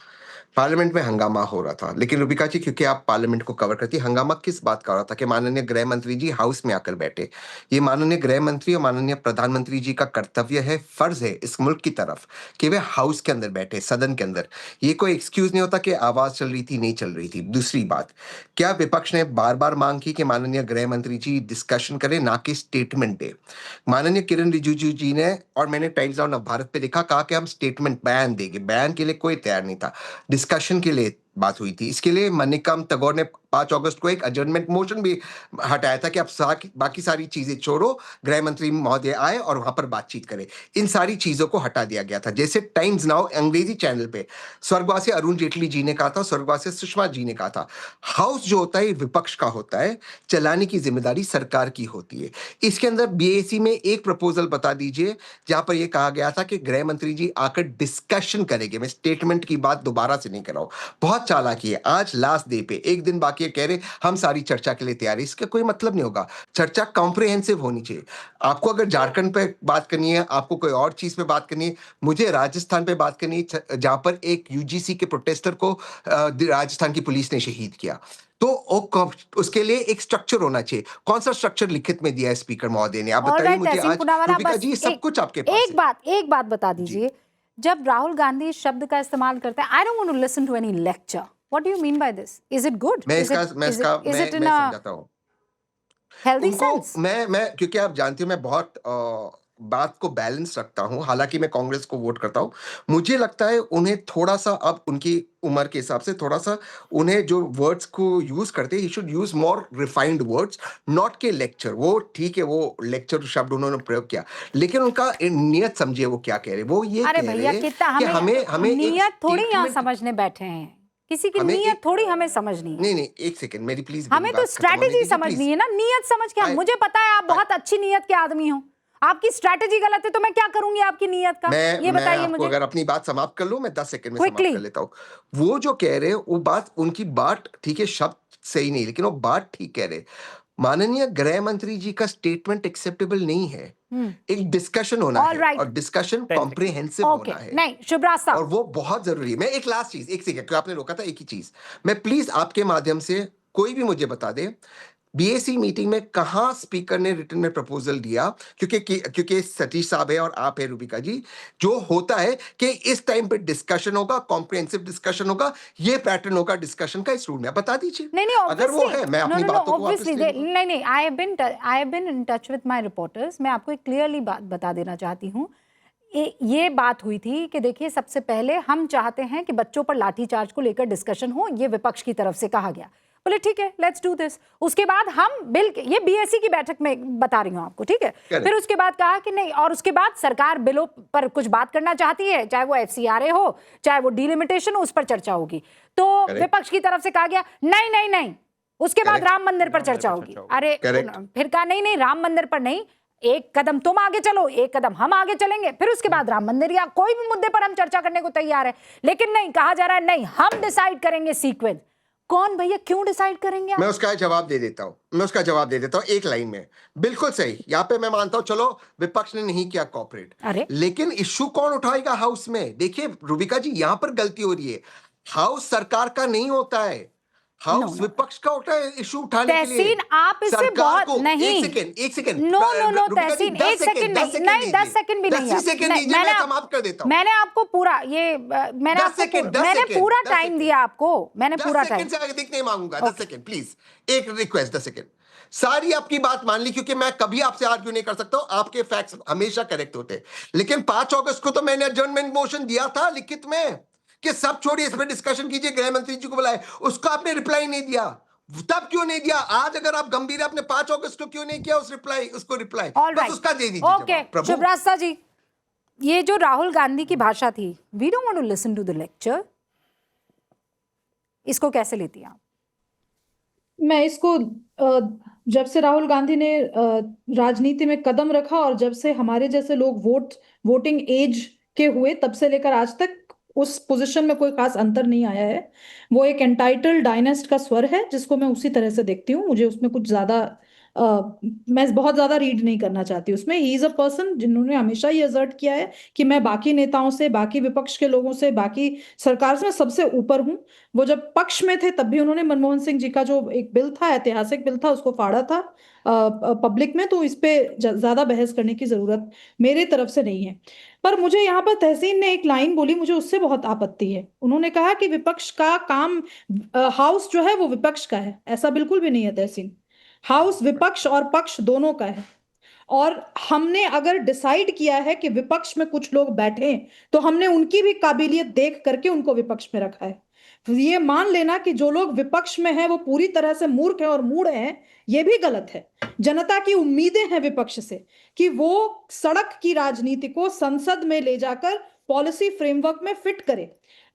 पार्लियामेंट में हंगामा हो रहा था। लेकिन रूबिका जी, क्योंकि आप पार्लियामेंट को कवर करती, हंगामा किस बात का हो रहा था कि माननीय गृह मंत्री जी हाउस में आकर बैठे। ये माननीय गृह मंत्री और माननीय प्रधानमंत्री जी का कर्तव्य है, फर्ज है इस मुल्क की तरफ कि वे हाउस के अंदर बैठे, सदन के अंदर। ये कोई एक्सक्यूज नहीं होता कि आवाज चल रही थी, नहीं चल रही थी। दूसरी बात, क्या विपक्ष ने बार बार मांग की कि माननीय गृह मंत्री जी डिस्कशन करें, ना कि स्टेटमेंट दे। माननीय किरण रिजिजू जी ने, और मैंने टाइम्स ऑफ भारत पे लिखा, कहा कि हम स्टेटमेंट बयान देंगे। बयान के लिए कोई तैयार नहीं था, डिस्कशन के लिए बात हुई थी। इसके लिए मनिकम टैगोर ने 5 अगस्त को एक एडजर्नमेंट मोशन भी हटाया था कि अब बाकी सारी चीजें छोड़ो, गृह मंत्री महोदय आए और वहां पर बातचीत करें। इन सारी चीजों को हटा दिया गया था। जैसे टाइम्स नाउ अंग्रेजी चैनल पे स्वर्गवासी अरुण जेटली जी ने कहा था, स्वर्गवासी सुषमा जी ने कहा था, हाउस जो होता है विपक्ष का होता है, चलाने की जिम्मेदारी सरकार की होती है। इसके अंदर बीएसी में एक प्रपोजल बता दीजिए जहां पर यह कहा गया था कि गृह मंत्री जी आकर डिस्कशन करेंगे। मैं स्टेटमेंट की बात दोबारा से नहीं कर रहा हूं, बहुत चालाकी है। आज लास्ट डे पे 1 दिन बाकी है, कह रहे हम सारी चर्चा के लिए तैयार है। इसका कोई मतलब नहीं होगा। चर्चा कॉम्प्रिहेंसिव होनी चाहिए। आपको अगर झारखंड पे बात करनी है, आपको कोई और चीज पे बात करनी है, मुझे राजस्थान पे बात करनी है जहां पर एक यूजीसी के प्रोटेस्टर को राजस्थान की पुलिस ने शहीद किया। तो उसके लिए एक स्ट्रक्चर होना चाहिए। कौन सा स्ट्रक्चर लिखित में दिया है स्पीकर महोदय ने? आप बताइए मुझे आज। रूबिका जी, सब कुछ आपके पास है। एक बात बता दीजिए, जब राहुल गांधी इस शब्द का इस्तेमाल करते हैं, I don't want to listen to any lecture, what do you mean by this? Is it good? मैं समझाता हूं हेल्दी सेंस। मैं क्योंकि आप जानती हो मैं बहुत बात को बैलेंस रखता हूं। हालांकि मैं कांग्रेस को वोट करता हूं, मुझे लगता है उन्हें थोड़ा सा, अब उनकी उम्र के हिसाब से थोड़ा सा उन्हें जो वर्ड्स को यूज करते हैं, he should use more refined words, not के लेक्चर। वो ठीक है, वो लेक्चर शब्द उन्होंने प्रयोग किया, लेकिन उनका नियत समझिए वो क्या कह रहे। वो ये कह रहे हैं कि हमें नियत थोड़ी यहाँ समझने बैठे हैं, किसी की नियत थोड़ी हमें समझनी है। नहीं, एक सेकंड मेरी प्लीज। हमें तो स्ट्रैटेजी समझनी है ना, नियत समझ के। मुझे पता है आप बहुत अच्छी नियत के आदमी हो, आपकी स्ट्रैटेजी गलत है तो मैं क्या करूंगी आपकी नीयत का, ये बताइए आपको मुझे। अगर अपनी बात समाप्त कर लूं, मैं 10 सेकंड में Quickly. समाप्त कर लेता हूं। वो जो कह रहे हैं वो बात, उनकी बात ठीक है, शब्द सही नहीं, लेकिन वो बात ठीक कह रहे। माननीय गृह मंत्री जी का स्टेटमेंट एक्सेप्टेबल नहीं है। एक डिस्कशन होना All है right. और डिस्कशन कॉम्प्रिहेंसिव ओके, होना है। नहीं शिवराज साहब, और वो बहुत जरूरी है। मैं एक लास्ट चीज, एक सेकंड, क्योंकि आपने रोका था, एक ही चीज मैं प्लीज आपके माध्यम से कोई भी मुझे बता दे, बीएसी मीटिंग में कहां स्पीकर ने रिटर्न में प्रपोजल दिया, क्योंकि सतीश साहब है और आप है रूबिका जी, जो होता है कि इस टाइम पे डिस्कशन होगा, कॉम्प्रिहेंसिव डिस्कशन होगा, ये पैटर्न होगा डिस्कशन का इस रूम में, बता दीजिए। नहीं अगर वो है, मैं अपनी बातों को वापस ले लूंगा। नहीं, I have been in touch with my reporters. मैं आपको एक क्लियरली बात बता देना चाहती हूँ। ये बात हुई थी कि देखिए, सबसे पहले हम चाहते हैं कि बच्चों पर लाठीचार्ज को लेकर डिस्कशन हो, ये विपक्ष की तरफ से कहा गया। बोले ठीक है, लेट्स डू दिस। उसके बाद हम बिल, ये बीएससी की बैठक में बता रही हूँ आपको, ठीक है। फिर उसके बाद कहा कि नहीं, और उसके बाद सरकार बिलों पर कुछ बात करना चाहती है, चाहे वो एफसीआरए हो, चाहे वो डिलिमिटेशन हो, उस पर चर्चा होगी। तो विपक्ष की तरफ से कहा गया नहीं नहीं नहीं, उसके बाद राम मंदिर पर चर्चा होगी। अरे फिर कहा नहीं नहीं, राम मंदिर पर नहीं, एक कदम तुम आगे चलो, एक कदम हम आगे चलेंगे, फिर उसके बाद राम मंदिर या कोई भी मुद्दे पर हम चर्चा करने को तैयार है। लेकिन नहीं, कहा जा रहा है नहीं, हम डिसाइड करेंगे सीक्वेंस। कौन भैया, क्यों डिसाइड करेंगे आप? मैं उसका जवाब दे देता हूं, एक लाइन में। बिल्कुल सही, यहाँ पे मैं मानता हूं, चलो विपक्ष ने नहीं किया कॉपरेट, लेकिन इश्यू कौन उठाएगा हाउस में? देखिए रूबिका जी, यहाँ पर गलती हो रही है। हाउस सरकार का नहीं होता है, हाउस विपक्ष का होता है इशू उठाने के लिए। तहसीन, आप इससे बहुत नहीं, एक सेकंड नो तहसीन, एक सेकंड नहीं, 10 सेकंड भी नहीं, मैंने आपको पूरा ये मैंने पूरा टाइम दिया आपको, मैंने पूरा टाइम। देखने मांगूंगा 10 सेकंड प्लीज, एक रिक्वेस्ट, 10 सेकंड। सारी आपकी बात मान ली, क्योंकि मैं कभी आपसे आर्ग्यू नहीं कर सकता हूं, आपके फैक्ट्स हमेशा करेक्ट होते। लेकिन 5 अगस्त को तो मैंने एडजर्नमेंट मोशन दिया था लिखित में कि सब छोड़िए, इस पर डिस्कशन कीजिए, गृह मंत्री जी को बुलाए। उसका आपने रिप्लाई नहीं दिया, तब क्यों नहीं दिया? आज अगर आप गंभीर है, आपने 5 अगस्त को क्यों नहीं किया उसको रिप्लाई? बस उसका दे दीजिए। ओके शिवराज जी, ये जो राहुल गांधी की भाषा थी, we don't want to listen to the lecture, इसको कैसे लेती हैं आप? मैं इसको जब से राहुल गांधी ने राजनीति में कदम रखा और जब से हमारे जैसे लोग वोटिंग एज के हुए, तब से लेकर आज तक उस पोजीशन में कोई खास अंतर नहीं आया है। वो एक एंटाइटल्ड डायनेस्ट का स्वर है, जिसको मैं उसी तरह से देखती हूँ। मुझे उसमें कुछ ज्यादा मैं बहुत ज्यादा रीड नहीं करना चाहती उसमें। ही इज अ पर्सन जिन्होंने हमेशा ये असर्ट किया है कि मैं बाकी नेताओं से, बाकी विपक्ष के लोगों से, बाकी सरकार से सबसे ऊपर हूँ। वो जब पक्ष में थे तब भी उन्होंने मनमोहन सिंह जी का जो एक बिल था, ऐतिहासिक बिल था, उसको फाड़ा था पब्लिक में। तो इस पे ज्यादा बहस करने की जरूरत मेरे तरफ से नहीं है। पर मुझे यहाँ पर तहसीन ने एक लाइन बोली, मुझे उससे बहुत आपत्ति है। उन्होंने कहा कि विपक्ष का काम, हाउस जो है वो विपक्ष का है। ऐसा बिल्कुल भी नहीं है तहसीन। हाउस विपक्ष और पक्ष दोनों का है, और हमने अगर डिसाइड किया है कि विपक्ष में कुछ लोग बैठे, तो हमने उनकी भी काबिलियत देख करके उनको विपक्ष में रखा है। ये मान लेना कि जो लोग विपक्ष में हैं वो पूरी तरह से मूर्ख हैं और मूढ़ हैं, ये भी गलत है। जनता की उम्मीदें हैं विपक्ष से कि वो सड़क की राजनीति को संसद में ले जाकर पॉलिसी फ्रेमवर्क में फिट करे।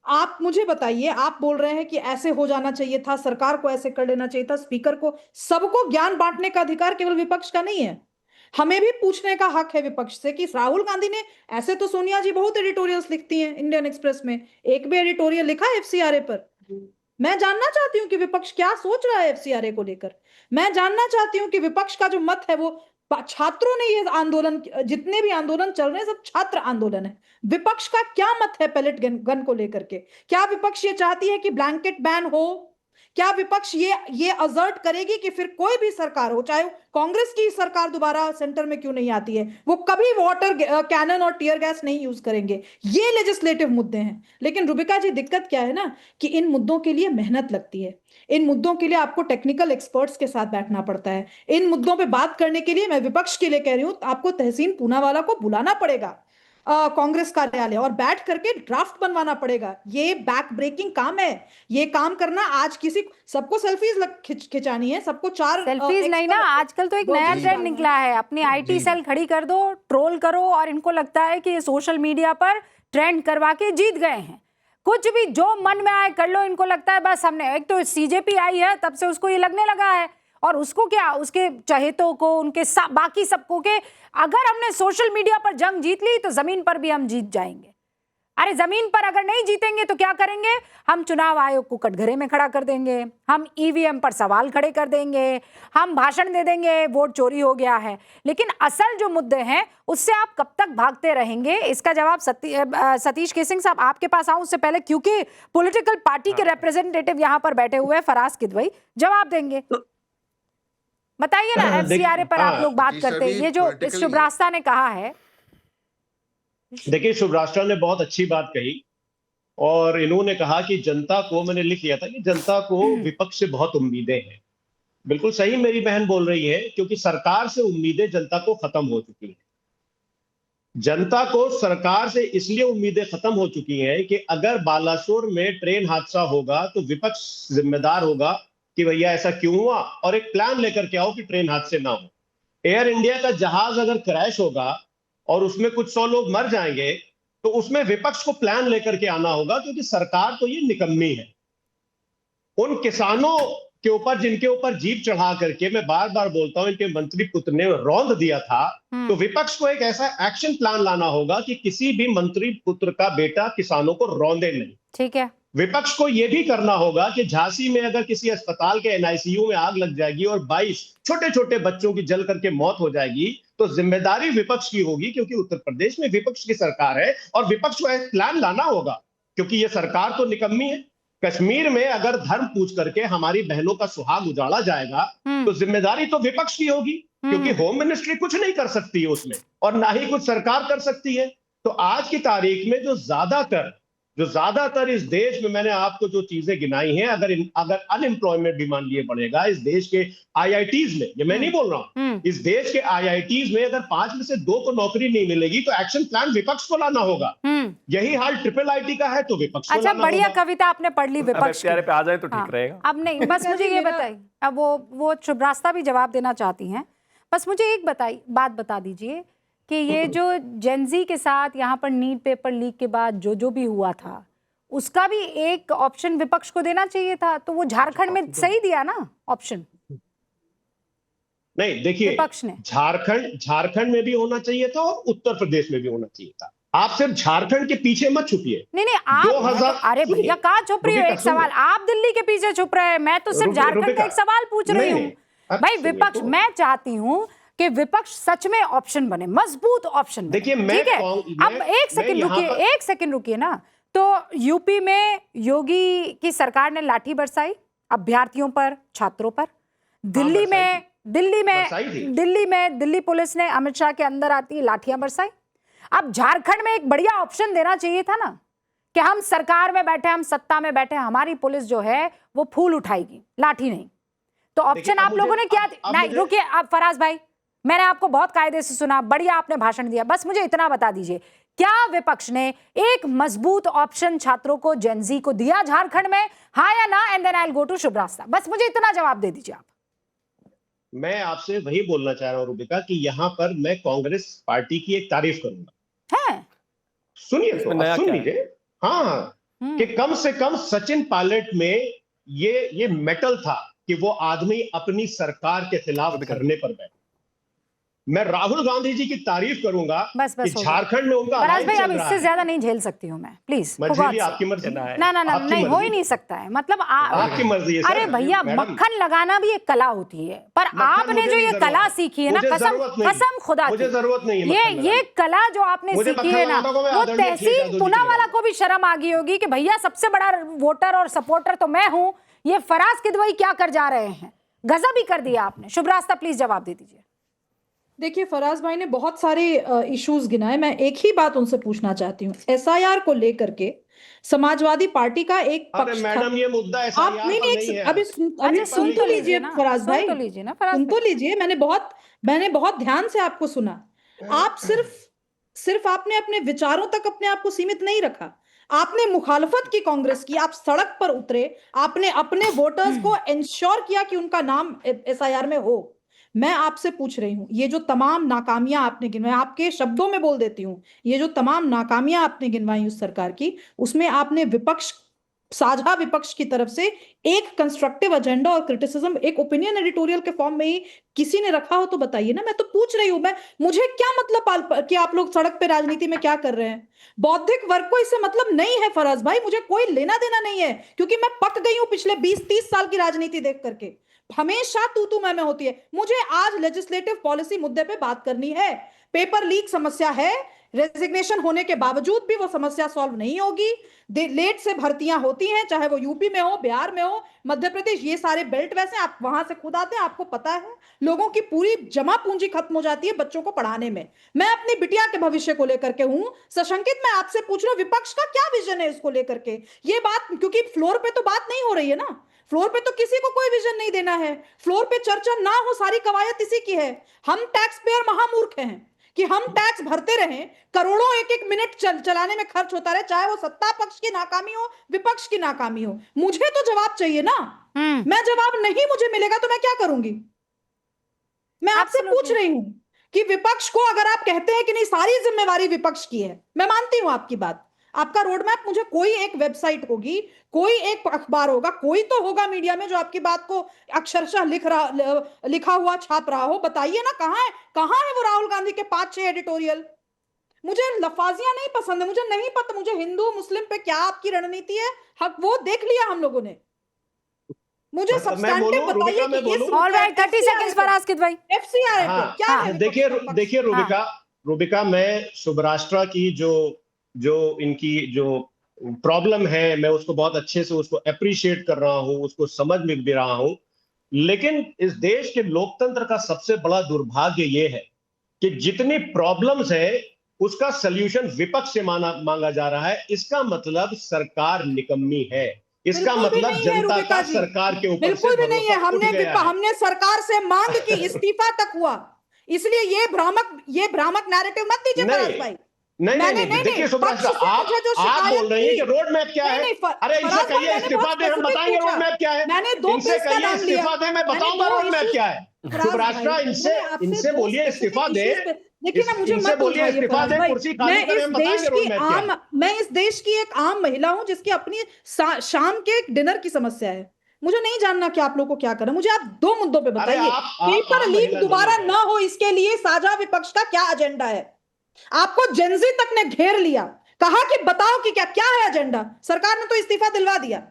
आप मुझे बताइए, आप बोल रहे हैं कि ऐसे हो जाना चाहिए था, सरकार को ऐसे कर लेना चाहिए था, स्पीकर को, सबको ज्ञान बांटने का अधिकार केवल विपक्ष का नहीं है। हमें भी पूछने का हक है विपक्ष से कि राहुल गांधी ने, ऐसे तो सोनिया जी बहुत एडिटोरियल्स लिखती हैं इंडियन एक्सप्रेस में, एक भी एडिटोरियल लिखा है एफसीआरए पर? मैं जानना चाहती हूँ कि विपक्ष क्या सोच रहा है एफसीआरए को लेकर। मैं जानना चाहती हूँ कि विपक्ष का जो मत है, वो छात्रों ने ये आंदोलन, जितने भी आंदोलन चल रहे हैं सब छात्र आंदोलन है, विपक्ष का क्या मत है पैलेट गन को लेकर के? क्या विपक्ष ये चाहती है कि ब्लैंकेट बैन हो? क्या विपक्ष ये असर्ट करेगी कि फिर कोई भी सरकार हो, चाहे कांग्रेस की सरकार दोबारा सेंटर में क्यों नहीं आती है, वो कभी वाटर कैनन और टीयर गैस नहीं यूज करेंगे? ये लेजिस्लेटिव मुद्दे हैं। लेकिन रूबिका जी, दिक्कत क्या है ना कि इन मुद्दों के लिए मेहनत लगती है। इन मुद्दों के लिए आपको टेक्निकल एक्सपर्ट्स के साथ बैठना पड़ता है। इन मुद्दों पे बात करने के लिए, मैं विपक्ष के लिए कह रही हूं, आपको तहसीन पूनावाला को बुलाना पड़ेगा कांग्रेस कार्यालय, और बैठ करके ड्राफ्ट बनवाना पड़ेगा। ये बैक ब्रेकिंग काम है। ये काम करना आज किसी, सबको सेल्फीज खिंचानी है, सबको 4 सेल्फीज नहीं ना, आजकल तो एक नया ट्रेंड निकला है, अपनी आईटी सेल खड़ी कर दो, ट्रोल करो, और इनको लगता है कि ये सोशल मीडिया पर ट्रेंड करवा के जीत गए हैं। कुछ भी जो मन में आए कर लो, इनको लगता है बस हमने, एक तो सीजेपी आई है तब से उसको ये लगने लगा है, और उसको क्या, उसके चहेतों को, उनके बाकी सबको के अगर हमने सोशल मीडिया पर जंग जीत ली तो जमीन पर भी हम जीत जाएंगे। अरे जमीन पर अगर नहीं जीतेंगे तो क्या करेंगे? हम चुनाव आयोग को कटघरे में खड़ा कर देंगे, हम ईवीएम पर सवाल खड़े कर देंगे, हम भाषण दे देंगे वोट चोरी हो गया है। लेकिन असल जो मुद्दे हैं उससे आप कब तक भागते रहेंगे? इसका जवाब सतीश केसिंग साहब आपके पास आऊं उससे पहले, क्योंकि पॉलिटिकल पार्टी के रिप्रेजेंटेटिव यहां पर बैठे हुए हैं, फराज किदवई जवाब देंगे। बताइए ना, एफसीआरए पर आप लोग बात करते हैं, ये जो शुभ्रास्ता ने कहा है। देखिए, शुभ्रास्ता ने बहुत अच्छी बात कही और इन्होंने कहा कि जनता को, मैंने लिख लिया था कि जनता को विपक्ष से बहुत उम्मीदें हैं। बिल्कुल सही मेरी बहन बोल रही है, क्योंकि सरकार से उम्मीदें जनता को खत्म हो चुकी हैं। जनता को सरकार से इसलिए उम्मीदें खत्म हो चुकी हैं कि अगर बालासोर में ट्रेन हादसा होगा तो विपक्ष जिम्मेदार होगा कि भैया ऐसा क्यों हुआ, और एक प्लान लेकर के आओ कि ट्रेन हादसे ना हो। एयर इंडिया का जहाज अगर क्रैश होगा और उसमें कुछ 100 लोग मर जाएंगे तो उसमें विपक्ष को प्लान लेकर के आना होगा, क्योंकि सरकार तो ये निकम्मी है। उन किसानों के ऊपर, जिनके ऊपर जीप चढ़ा करके, मैं बार बार बोलता हूं, इनके मंत्री पुत्र ने रौंद दिया था, तो विपक्ष को एक ऐसा एक्शन प्लान लाना होगा कि किसी भी मंत्री पुत्र का बेटा किसानों को रौंदे नहीं। ठीक है। विपक्ष को यह भी करना होगा कि झांसी में अगर किसी अस्पताल के एनआईसीयू में आग लग जाएगी और 22 छोटे छोटे बच्चों की जल करके मौत हो जाएगी तो जिम्मेदारी विपक्ष की होगी, क्योंकि उत्तर प्रदेश में विपक्ष की सरकार है और विपक्ष को एक प्लान लाना होगा, क्योंकि ये सरकार तो निकम्मी है। कश्मीर में अगर धर्म पूछ करके हमारी बहनों का सुहाग उजाड़ा जाएगा तो जिम्मेदारी तो विपक्ष की होगी, क्योंकि होम मिनिस्ट्री कुछ नहीं कर सकती है उसमें, और ना ही कुछ सरकार कर सकती है। तो आज की तारीख में जो ज्यादातर इस देश में, मैंने आपको जो चीजें गिनाई हैं, अगर अनएम्प्लॉयमेंट भी मान लिए बढ़ेगा इस देश के आईआईटीज में, ये मैं नहीं बोल रहा हूं, इस देश के आईआईटीज में अगर 5 में से 2 को नौकरी नहीं मिलेगी तो एक्शन प्लान विपक्ष को लाना होगा। यही हाल ट्रिपल आईटी का है तो विपक्ष को अच्छा, लाना बढ़िया होगा। कविता आपने पढ़ ली विपक्ष की। पे आ जाए तो ठीक रहेगा। अब नहीं, बस मुझे ये बताइए, अब वो शुभ्रास्ता भी जवाब देना चाहती हैं, बस मुझे एक बात बता दीजिए कि ये जो जेनजी के साथ यहाँ पर नीट पेपर लीक के बाद जो भी हुआ था, उसका भी एक ऑप्शन विपक्ष को देना चाहिए था, तो वो झारखंड में सही दिया ना ऑप्शन? नहीं, देखिए, विपक्ष ने झारखंड में भी होना चाहिए था और उत्तर प्रदेश में भी होना चाहिए था। आप सिर्फ झारखंड के पीछे मत छुपिए। नहीं, आप अरे भैया कहाँ छुप रही हो? एक सवाल, आप दिल्ली के पीछे छुप रहे हैं, मैं तो सिर्फ झारखंड का एक सवाल पूछ रही हूँ। भाई विपक्ष, मैं चाहती हूँ कि विपक्ष सच में ऑप्शन बने, मजबूत ऑप्शन बने। देखिए, ठीक है, अब एक सेकंड रुकिए ना। तो यूपी में योगी की सरकार ने लाठी बरसाई अभ्यर्थियों पर, छात्रों पर। दिल्ली में दिल्ली पुलिस ने अमित शाह के अंदर आती लाठियां बरसाई। अब झारखंड में एक बढ़िया ऑप्शन देना चाहिए था ना, कि हम सरकार में बैठे, हम सत्ता में बैठे, हमारी पुलिस जो है वो फूल उठाएगी, लाठी नहीं। तो ऑप्शन आप लोगों ने क्या? नहीं रुकिए, आप फराज भाई, मैंने आपको बहुत कायदे से सुना, बढ़िया आपने भाषण दिया, बस मुझे इतना बता दीजिए, क्या विपक्ष ने एक मजबूत ऑप्शन छात्रों को, जेनजी को दिया झारखंड में, हाँ या ना? And then I will go to शुभ्रास्ता। बस मुझे इतना जवाब दे दीजिए आप। मैं आपसे वही बोलना चाह रहा हूं रुबिका, कि यहां पर मैं कांग्रेस पार्टी की एक तारीफ करूंगा। है? सुनिए तो, सुन लीजिए। हाँ, कि कम से कम सचिन पायलट में ये मेटल था कि वो आदमी अपनी सरकार के खिलाफ धरने पर बैठा। मैं राहुल गांधी जी की तारीफ करूंगा कि झारखंड में उनका फराज भाई, अब इससे ज्यादा नहीं झेल सकती हूँ मैं, प्लीज। आपकी मर्जी। ना नहीं, हो ही नहीं सकता है, मतलब आपकी मर्जी है। अरे भैया, मक्खन लगाना भी एक कला होती है, पर आपने जो ये कला सीखी है ना, कसम खुदा की, जरूरत नहीं, ये कला जो आपने सीखी है ना, वो तहसीन पूनावाला को भी शर्म आ गई होगी कि भैया सबसे बड़ा वोटर और सपोर्टर तो मैं हूँ, ये फराज किदवई क्या कर जा रहे हैं। गजब ही कर दिया आपने। शुभ्रास्ता प्लीज जवाब दे दीजिए। देखिए, फराज भाई ने बहुत सारे इश्यूज गिनाए, मैं एक ही बात उनसे पूछना चाहती हूँ। एसआईआर को लेकर के समाजवादी पार्टी का एक पक्ष था। मैडम, ये मुद्दा एसआईआर का नहीं है। अभी सुन तो लीजिए फराज भाई, सुन तो लीजिए। मैंने बहुत ध्यान से आपको सुना। आप सिर्फ आपने अपने विचारों तक अपने आप को सीमित नहीं रखा, आपने मुखालफत की कांग्रेस की, आप सड़क पर उतरे, आपने अपने वोटर्स को इंश्योर किया कि उनका नाम एसआईआर में हो। मैं आपसे पूछ रही हूं, ये जो तमाम नाकामियां आपने गिनवाई, आपके शब्दों में बोल देती हूं, ये जो तमाम नाकामियां आपने गिनवाई उस सरकार की, उसमें आपने विपक्ष साझा विपक्ष की तरफ से एक कंस्ट्रक्टिव एजेंडा और क्रिटिसिज्म एक ओपिनियन एडिटोरियल के फॉर्म में ही किसी ने रखा हो तो बताइए ना। मैं तो पूछ रही हूं, मुझे क्या मतलब कि आप लोग सड़क पे राजनीति में क्या कर रहे हैं? बौद्धिक वर्ग को इससे मतलब नहीं है फराज भाई, मुझे कोई लेना देना नहीं है, क्योंकि मैं पक गई हूं पिछले 20-30 साल की राजनीति देख करके। हमेशा तू मैं होती है। मुझे आज लेजिस्लेटिव पॉलिसी मुद्दे पे बात करनी है। पेपर लीक समस्या है, रेजिग्नेशन होने के बावजूद भी वो समस्या सॉल्व नहीं होगी। लेट से भर्तियां होती हैं, चाहे वो यूपी में हो, बिहार में हो, मध्य प्रदेश, ये सारे बेल्ट वैसे आप वहां से खुद आते हैं, आपको पता है। लोगों की पूरी जमा पूंजी खत्म हो जाती है बच्चों को पढ़ाने में। मैं अपनी बिटिया के भविष्य को लेकर के हूं सशंकित। मैं आपसे पूछ रहा हूं विपक्ष का क्या विजन है इसको लेकर के? ये बात, क्योंकि फ्लोर पे तो बात नहीं हो रही है ना, फ्लोर पे तो किसी को कोई विजन नहीं देना है, फ्लोर पे चर्चा ना हो, सारी कवायद इसी की है। हम टैक्स पेयर महामूर्ख हैं कि हम टैक्स भरते रहें, करोड़ों एक मिनट चलाने में खर्च होता रहे, चाहे वो सत्ता पक्ष की नाकामी हो, विपक्ष की नाकामी हो। मुझे तो जवाब चाहिए ना। मैं जवाब नहीं मुझे मिलेगा तो मैं क्या करूंगी? मैं आपसे पूछ रही हूं कि विपक्ष को, अगर आप कहते हैं कि नहीं सारी जिम्मेवारी विपक्ष की है, मैं मानती हूं आपकी बात। आपका रोड मैप, मुझे कोई एक वेबसाइट होगी, कोई एक अखबार होगा, कोई तो होगा मीडिया में जो आपकी बात को अक्षरशः लिखा हुआ छाप रहा हो। बताइए ना कहां है वो राहुल गांधी के 5-6 एडिटोरियल? मुझे लफाजियां नहीं पसंद है, मुझे नहीं पता, मुझे हिंदू मुस्लिम पे क्या आपकी रणनीति है, हक वो देख लिया हम लोगों ने। मुझे सब्सटैंटिव बताइए कि इस ऑलराइट 30 सेकंड्स फराज भाई। एफसीआर क्या है? देखिए रूबिका, मैं शुभराष्ट्र की जो इनकी जो प्रॉब्लम है, मैं उसको बहुत अच्छे से उसको अप्रिशिएट कर रहा हूं, उसको समझ में भी रहा हूं। लेकिन इस देश के लोकतंत्र का सबसे बड़ा दुर्भाग्य यह है कि जितनी प्रॉब्लम्स है उसका सलूशन विपक्ष से मांगा जा रहा है। इसका मतलब सरकार निकम्मी है, इसका मतलब जनता का सरकार के ऊपर बिल्कुल भी नहीं है। हमने सरकार से मांग की, इस्तीफा तक हुआ। इसलिए ये भ्रामक नैरेटिव मत दीजिए फराज भाई। नहीं, देखिए सुब्राष्ट्र, आप बोल रही हैं कि रोड मैप क्या है? अरे इनसे कहिए इस्तीफा दे, हम बताएंगे रोड मैप क्या है। इनसे कहिए इस्तीफा दे, मैं बताऊंगा रोड मैप क्या है। सुब्राष्ट्र, इनसे बोलिए इस्तीफा दे, लेकिन ना मुझे मत बोलिए इस्तीफा दे, कुर्सी खाली करें, हम बताएंगे रोड मैप क्या है। मैं इस देश की एक आम महिला हूं जिसकी अपनी शाम के डिनर की समस्या है। मुझे नहीं जानना कि आप लोगों को क्या करना, मुझे आप 2 मुद्दों पे बताइए। पेपर लीक दोबारा ना हो, इसके लिए साझा विपक्ष का क्या एजेंडा है? आपको जेनजी तक ने घेर लिया, कहा कि बताओ कि क्या है एजेंडा। सरकार ने तो इस्तीफा दिलवा दिया,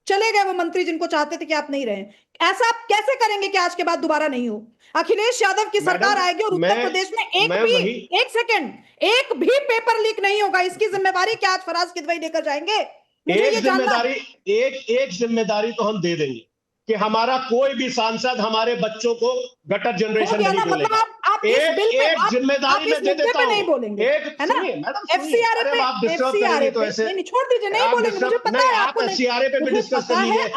चले गए वो मंत्री जिनको चाहते थे कि आप नहीं रहे। ऐसा आप कैसे करेंगे कि आज के बाद दोबारा नहीं हो? अखिलेश यादव की सरकार आएगी और उत्तर प्रदेश में एक भी पेपर लीक नहीं होगा। इसकी जिम्मेवारी क्या आज फराज किदवई लेकर जाएंगे? एक जिम्मेदारी तो हम दे देंगे कि हमारा कोई भी सांसद हमारे बच्चों को गटर जनरेशन नहीं बोलेगा। एक जिम्मेदारी में दे देता हूं। नहीं बोलेंगे, है ना? एफसीआर पे आप डिस्टर्ब करेंगे तो ऐसे नहीं, छोड़ दीजिए, नहीं बोलेंगे, मुझे पता है। आप एफसीआर पे भी डिस्कस कर लीजिए।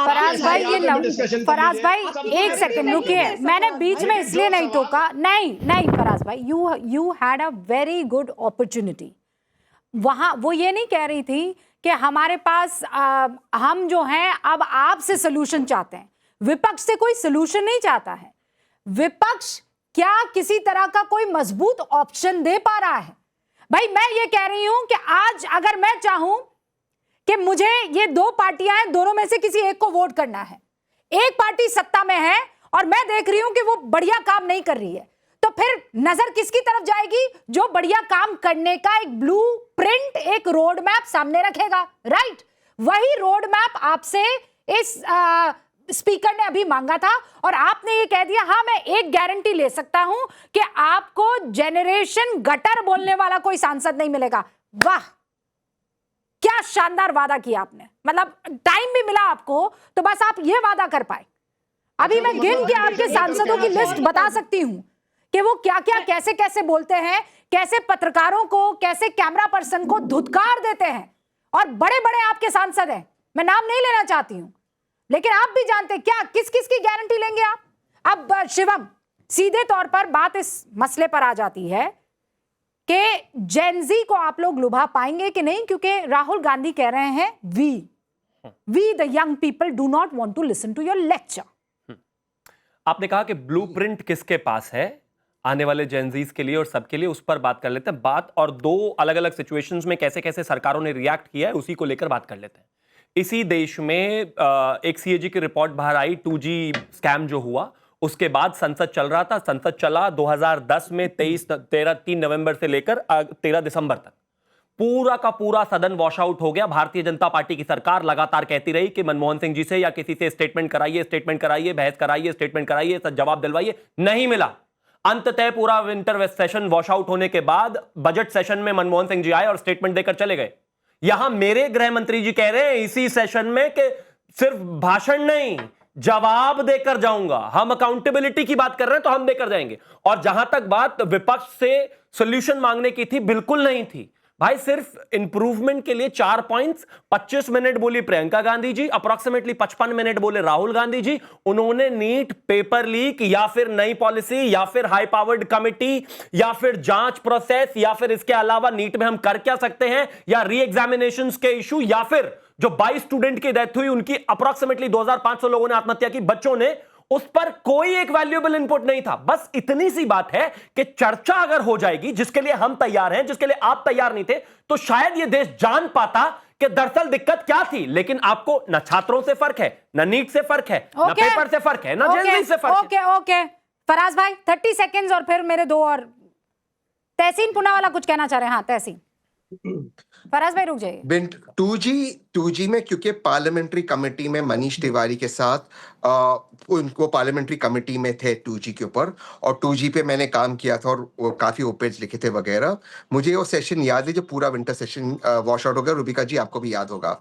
फराज भाई एक सेकंड रुकिए, मैंने बीच में इसलिए नहीं टोका। नहीं फराज भाई, you had a very good opportunity. वहां वो ये नहीं कह रही थी कि हमारे पास हम जो हैं अब आपसे सोल्यूशन चाहते हैं। विपक्ष से कोई सोल्यूशन नहीं चाहता है। विपक्ष क्या किसी तरह का कोई मजबूत ऑप्शन दे पा रहा है? भाई मैं ये कह रही हूं कि आज अगर मैं चाहूं कि मुझे ये 2 पार्टियां हैं, दोनों में से किसी एक को वोट करना है, एक पार्टी सत्ता में है और मैं देख रही हूं कि वो बढ़िया काम नहीं कर रही है, तो फिर नजर किसकी तरफ जाएगी? जो बढ़िया काम करने का एक ब्लूप्रिंट, एक रोड मैप सामने रखेगा, राइट? वही रोड मैप आपसे इस स्पीकर ने अभी मांगा था और आपने ये कह दिया। हाँ, मैं एक गारंटी ले सकता हूं कि आपको जेनरेशन गटर बोलने वाला कोई सांसद नहीं मिलेगा। वाह, क्या शानदार वादा किया आपने। मतलब टाइम भी मिला आपको तो बस आप ये वादा कर पाए। अभी मैं गिन के आपके सांसदों की लिस्ट बता सकती हूं कि वो क्या क्या कैसे कैसे बोलते हैं, कैसे पत्रकारों को, कैसे कैमरा पर्सन को धुतकार देते हैं। और बड़े बड़े आपके सांसद हैं, मैं नाम नहीं लेना चाहती हूं, लेकिन आप भी जानते हैं क्या किस किस की गारंटी लेंगे आप। अब शिवम, सीधे तौर पर बात इस मसले पर आ जाती है कि जेनजी को आप लोग लुभा पाएंगे कि नहीं, क्योंकि राहुल गांधी कह रहे हैं we the young people do not want to listen to your lecture. आपने कहा कि ब्लूप्रिंट किसके पास है आने वाले जेनजीज के लिए और सबके लिए, उस पर बात कर लेते हैं। बात और 2 अलग अलग सिचुएशंस में कैसे कैसे सरकारों ने रिएक्ट किया है उसी को लेकर बात कर लेते हैं। इसी देश में एक सीएजी की रिपोर्ट बाहर आई 2G स्कैम जो हुआ, उसके बाद संसद चल रहा था, संसद चला 2010 में 3 नवंबर से लेकर 13 दिसंबर तक पूरा का पूरा सदन वॉश आउट हो गया। भारतीय जनता पार्टी की सरकार लगातार कहती रही कि मनमोहन सिंह जी से या किसी से स्टेटमेंट कराइए, बहस कराइए, स्टेटमेंट कराइए, जवाब दिलवाइए, नहीं मिला। अंततः पूरा विंटर सेशन वॉश आउट होने के बाद बजट सेशन में मनमोहन सिंह जी आए और स्टेटमेंट देकर चले गए। यहां मेरे गृह मंत्री जी कह रहे हैं इसी सेशन में कि सिर्फ भाषण नहीं, जवाब देकर जाऊंगा। हम अकाउंटेबिलिटी की बात कर रहे हैं तो हम देकर जाएंगे। और जहां तक बात विपक्ष से सॉल्यूशन मांगने की थी, बिल्कुल नहीं थी भाई। सिर्फ इंप्रूवमेंट के लिए 4 पॉइंट्स, 25 मिनट बोली प्रियंका गांधी जी, अप्रोक्सीमेटली 55 मिनट बोले राहुल गांधी जी। उन्होंने नीट पेपर लीक या फिर नई पॉलिसी या फिर हाई पावर्ड कमिटी या फिर जांच प्रोसेस या फिर इसके अलावा नीट में हम कर क्या सकते हैं, या री एग्जामिनेशंस के इशू, या फिर जो 22 स्टूडेंट की डेथ हुई, उनकी अप्रोक्सीमेटली 2500 लोगों ने आत्महत्या की, बच्चों ने, उस पर कोई एक वैल्यूएबल इनपुट नहीं था। बस इतनी सी बात है कि चर्चा अगर हो जाएगी, जिसके लिए हम तैयार हैं, जिसके लिए आप तैयार नहीं थे, तो शायद यह देश जान पाता कि दरअसल दिक्कत क्या थी। लेकिन आपको ना छात्रों से फर्क है, ना नीट से फर्क है, ना पेपर से फर्क है, ना जेनजी से फर्क है। ओके फराज भाई 30 सेकेंड्स और फिर मेरे दो और। तहसीन पूनावाला कुछ कहना चाह रहे हैं। हाँ तहसीन। फराज भाई रुक जाइए। 2G में क्योंकि पार्लियामेंट्री कमेटी में मनीष तिवारी के साथ उनको पार्लियामेंट्री कमेटी में थे 2G के ऊपर, और 2G पे मैंने काम किया था और वो काफी ओपेज लिखे थे वगैरह। मुझे वो सेशन याद है जो पूरा विंटर सेशन वॉश आउट हो गया। रूबिका जी आपको भी याद होगा।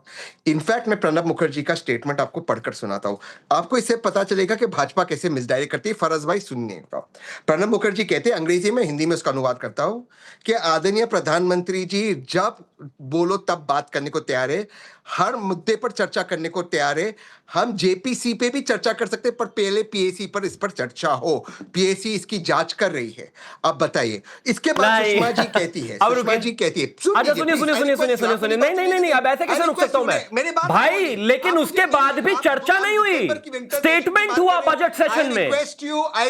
इनफैक्ट मैं प्रणब मुखर्जी का स्टेटमेंट आपको पढ़कर सुनाता हूँ, आपको इससे पता चलेगा कि भाजपा कैसे मिसडायरेक्ट करती है। फरज भाई सुनने का, प्रणब मुखर्जी कहते हैं, अंग्रेजी में हिंदी में उसका अनुवाद करता हूँ, कि आदरणीय प्रधानमंत्री जी जब बोलो तब बात करने को तैयार है, हर मुद्दे पर चर्चा करने को तैयार है। हम जेपीसी पे भी चर्चा कर सकते हैं, पर पहले पीएसी पर इस पर चर्चा हो। पीएसी इसकी जांच कर रही है। अब बताइए। इसके बाद सुषमा जी कहती है, सुषमा जी कहती है, अच्छा सुनिए, नहीं, अब ऐसे कैसे रुक सकता हूं मैं भाई? लेकिन उसके बाद भी चर्चा नहीं हुई, स्टेटमेंट हुआ बजट सेशन में,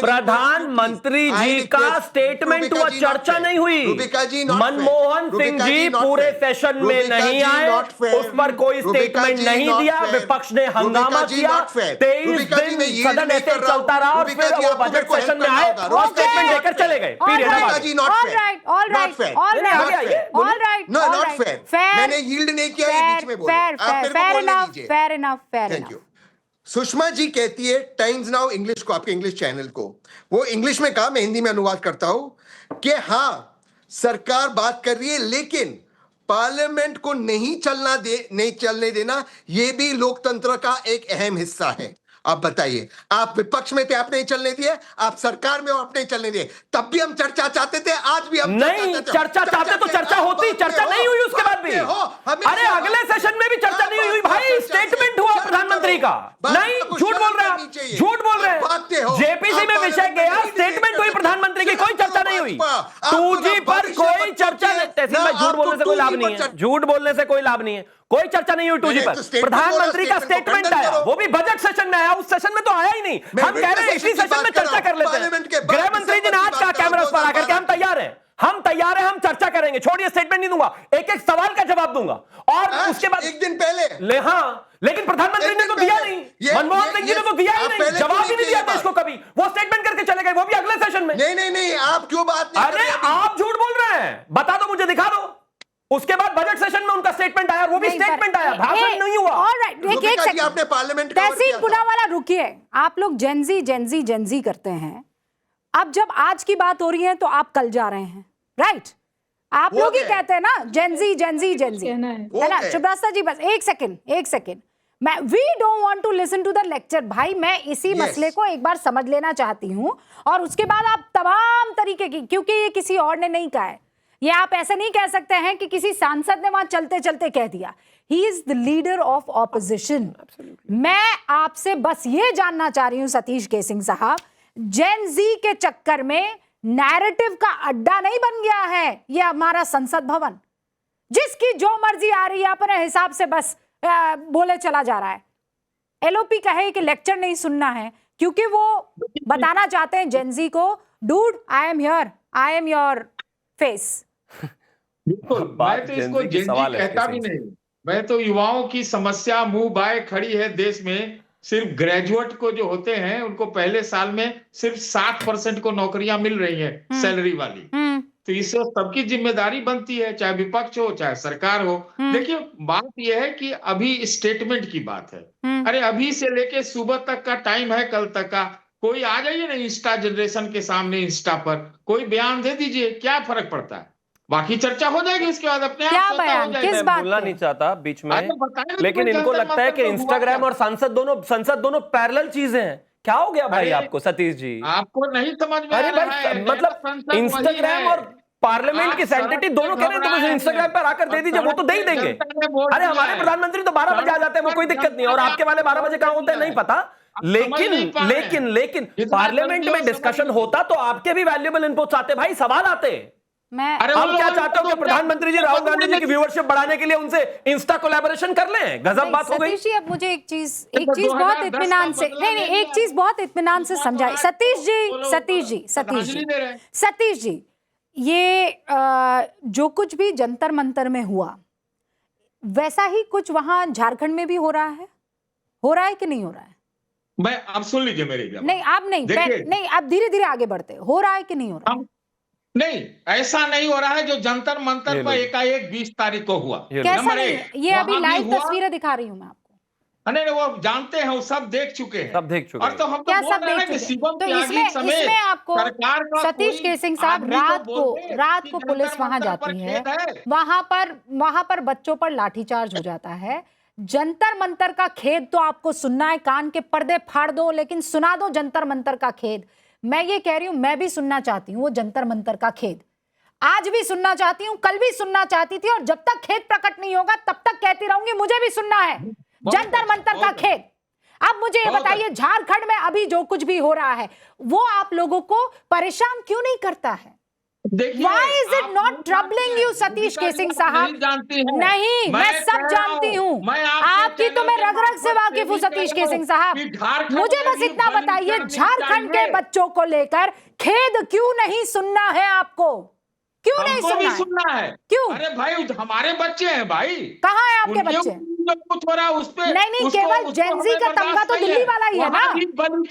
प्रधानमंत्री जी का स्टेटमेंट हुआ, चर्चा नहीं हुई। मनमोहन सिंह जी पूरे सेशन में नहीं आए, उस पर कोई स्टेटमेंट नहीं दिया, विपक्ष ने हंगामा किया, 23 दिन सदन ऐसे चलता रहा और फिर वो बजट सेशन में आए और स्टेटमेंट देकर चले गए। मैंने यील्ड नहीं किया, ये बीच में बोले। आप मेरे को बोलने दीजिए। Thank you. सुषमा जी कहती है टाइम्स नाउ इंग्लिश को, आपके इंग्लिश चैनल को, वो इंग्लिश में कहा, मैं हिंदी में अनुवाद करता हूं, कि हाँ सरकार बात कर रही है लेकिन पार्लियामेंट को नहीं चलने देना, यह भी लोकतंत्र का एक अहम हिस्सा है। आप बताइए, आप विपक्ष में थे, आप नहीं चलने दिए, आप सरकार में हो, आप नहीं चलने दिए, तब भी हम चर्चा चाहते थे, आज भी हम नहीं चर्चा चाहते तो चर्चा होती, चर्चा नहीं हुई उसके बाद भी। अरे अगले सेशन में भी चर्चा नहीं हुई भाई, स्टेटमेंट हुआ प्रधानमंत्री का। नहीं, झूठ बोल रहे हैं, झूठ बोल रहे हैं। जेपीसी में विषय गया, स्टेटमेंट हुई प्रधानमंत्री की, कोई चर्चा नहीं हुई। 2G पर कोई चर्चा नहीं। तहसीन भाई झूठ बोलने से कोई लाभ नहीं है, झूठ बोलने से कोई लाभ नहीं है, कोई चर्चा नहीं हुई 2G पर। प्रधानमंत्री का स्टेटमेंट आया, वो भी बजट सेशन में आया, उस सेशन में तो आया ही नहीं। हम कह रहे हैं इसी सेशन में चर्चा कर लेते हैं। गृह मंत्री जी ने आज कहा कैमरा पर आकर के हम तैयार हैं, हम तैयार हैं, हम चर्चा करेंगे, छोड़िए स्टेटमेंट नहीं दूंगा, एक एक सवाल का जवाब दूंगा। और उसके बाद एक दिन पहले लेकिन प्रधानमंत्री ने तो दिया नहीं, मनमोहन सिंह जी ने तो दिया ही नहीं, जवाब ही नहीं दिया देश को कभी। वो स्टेटमेंट करके चले गए, वो भी अगले सेशन में। नहीं, आप क्यों बात नहीं कर रहे? अरे आप झूठ बोल रहे हैं, बता दो मुझे, दिखा दो। उसके बाद बजट सेशन में उनका स्टेटमेंट आया, वो भी स्टेटमेंट आया, भाषण नहीं हुआ। ऑलराइट, एक सेकंड, आपने पार्लियामेंट तहसीन पूनावाला रुकिए। आप लोग जेंजी करते हैं, अब जब आज की बात हो रही है तो आप कल जा रहे हैं, राइट? आप लोग ही कहते हैं ना जेंजी है ना? शुभ्रास्ता जी बस एक सेकंड, मैं we don't want to listen to the lecture. भाई मैं इसी मसले को एक बार समझ लेना चाहती हूं और उसके बाद आप तमाम तरीके की, क्योंकि ये किसी और ने नहीं कहा है, ये आप ऐसे नहीं कह सकते हैं कि किसी सांसद ने वहां चलते चलते कह दिया। He is the leader of opposition. मैं आपसे बस ये जानना चाह रही हूं सतीश केसिंग साहब, जेन जी के चक्कर में नैरेटिव का अड्डा नहीं बन गया है ये हमारा संसद भवन, जिसकी जो मर्जी आ रही है अपने हिसाब से बस बोले चला जा रहा है। एलओपी कहे कि लेक्चर नहीं सुनना है, क्योंकि वो बताना चाहते हैं जेन जी को, dude I am here, I am your face. मैं तो इसको जेनजी कहता भी नहीं, मैं तो युवाओं की समस्या मुंह बाए खड़ी है देश में। सिर्फ ग्रेजुएट को जो होते हैं उनको पहले साल में सिर्फ 60% को नौकरियां मिल रही हैं सैलरी वाली। तो इससे सबकी जिम्मेदारी बनती है, चाहे विपक्ष हो चाहे सरकार हो। देखिए बात यह है कि अभी स्टेटमेंट की बात है। अरे अभी से लेके सुबह तक का टाइम है, कल तक का। कोई आ जाइए ना इंस्टा जनरेशन के सामने, इंस्टा पर कोई बयान दे दीजिए, क्या फर्क पड़ता है। बाकी चर्चा हो जाएगी इसके बाद अपने क्या आप बयान, किस बात बोलना पे? नहीं चाहता बीच में, बताएं लेकिन इनको लगता है कि इंस्टाग्राम और संसद दोनों पैरेलल चीजें हैं। क्या हो गया भाई आपको सतीश जी? आपको नहीं समझ में आ अरे रहा है? भाई मतलब इंस्टाग्राम और पार्लियामेंट की सैंटिटी दोनों कह रहे हैं तो मुझे इंस्टाग्राम पर आकर दे दीजिए, वो तो दे ही देंगे। अरे हमारे प्रधानमंत्री तो 12 बजे आ जाते हैं, वो कोई दिक्कत नहीं। और आपके वाले 12 बजे कहाँ होते हैं नहीं पता। लेकिन पार्लियामेंट में डिस्कशन होता तो आपके भी वैल्यूएबल इनपुट्स आते भाई, सवाल आते। मैं हम क्या चाहते हो कि प्रधानमंत्री जी राहुल गांधी जी की व्यूअरशिप बढ़ाने के लिए उनसे इंस्टा कोलैबोरेशन कर लें? गजब बात हो गई। सतीश जी, अब मुझे एक चीज बहुत इत्मीनान से एक चीज बहुत इत्मीनान से समझाई। सतीश जी, ये जो कुछ भी जंतर मंतर में हुआ वैसा ही कुछ वहां झारखंड में भी हो रहा है कि नहीं हो रहा है? मैं आप सुन लीजिए मेरी बात। नहीं आप नहीं आप धीरे धीरे आगे बढ़ते हो रहा है कि नहीं हो रहा है? नहीं, ऐसा नहीं हो रहा है जो जंतर मंतर पर एकाएक 20 तारीख को हुआ। कैसा नहीं? ये अभी लाइव तस्वीरें दिखा रही हूं मैं आपको। नहीं वो जानते हैं, वो सब देख चुके हैं। और तो हम तो क्या बोल सब रहे हैं देख कि चुके? शिवम तो त्यागी समेत इसमें आपको सरकार का सतीश कोई केसिंग साहब आदमी तो रात को पुलिस वहां जाती है, वहां पर बच्चों पर लाठीचार्ज हो जाता है। जंतर मंतर का खेद तो आपको सुनना है, कान के पर्दे फाड़ दो, लेकिन सुना दो जंतर मंतर का खेद। मैं ये कह रही हूं, मैं भी सुनना चाहती हूँ वो जंतर मंतर का खेद, आज भी सुनना चाहती हूं, कल भी सुनना चाहती थी, और जब तक खेद प्रकट नहीं होगा तब तक कहती रहूंगी मुझे भी सुनना है जंतर मंतर का खेद। अब मुझे ये बताइए, झारखंड में अभी जो कुछ भी हो रहा है वो आप लोगों को परेशान क्यों नहीं करता है? Why is it not troubling you, Satish casing साहब? नहीं, मैं सब जानती हूँ, आपकी तो मैं रग रग से वाकिफ हूँ सतीश केसिंग साहब। मुझे बस इतना बताइए, झारखंड के बच्चों को लेकर खेद क्यों नहीं सुनना है आपको? क्यों नहीं सुनना है? क्यों? अरे भाई हमारे बच्चे हैं भाई। कहाँ है आपके बच्चे? कुछ हो रहा है उस पे नहीं, केवल जेनजी का तमगा तो दिल्ली वाला ही है ना।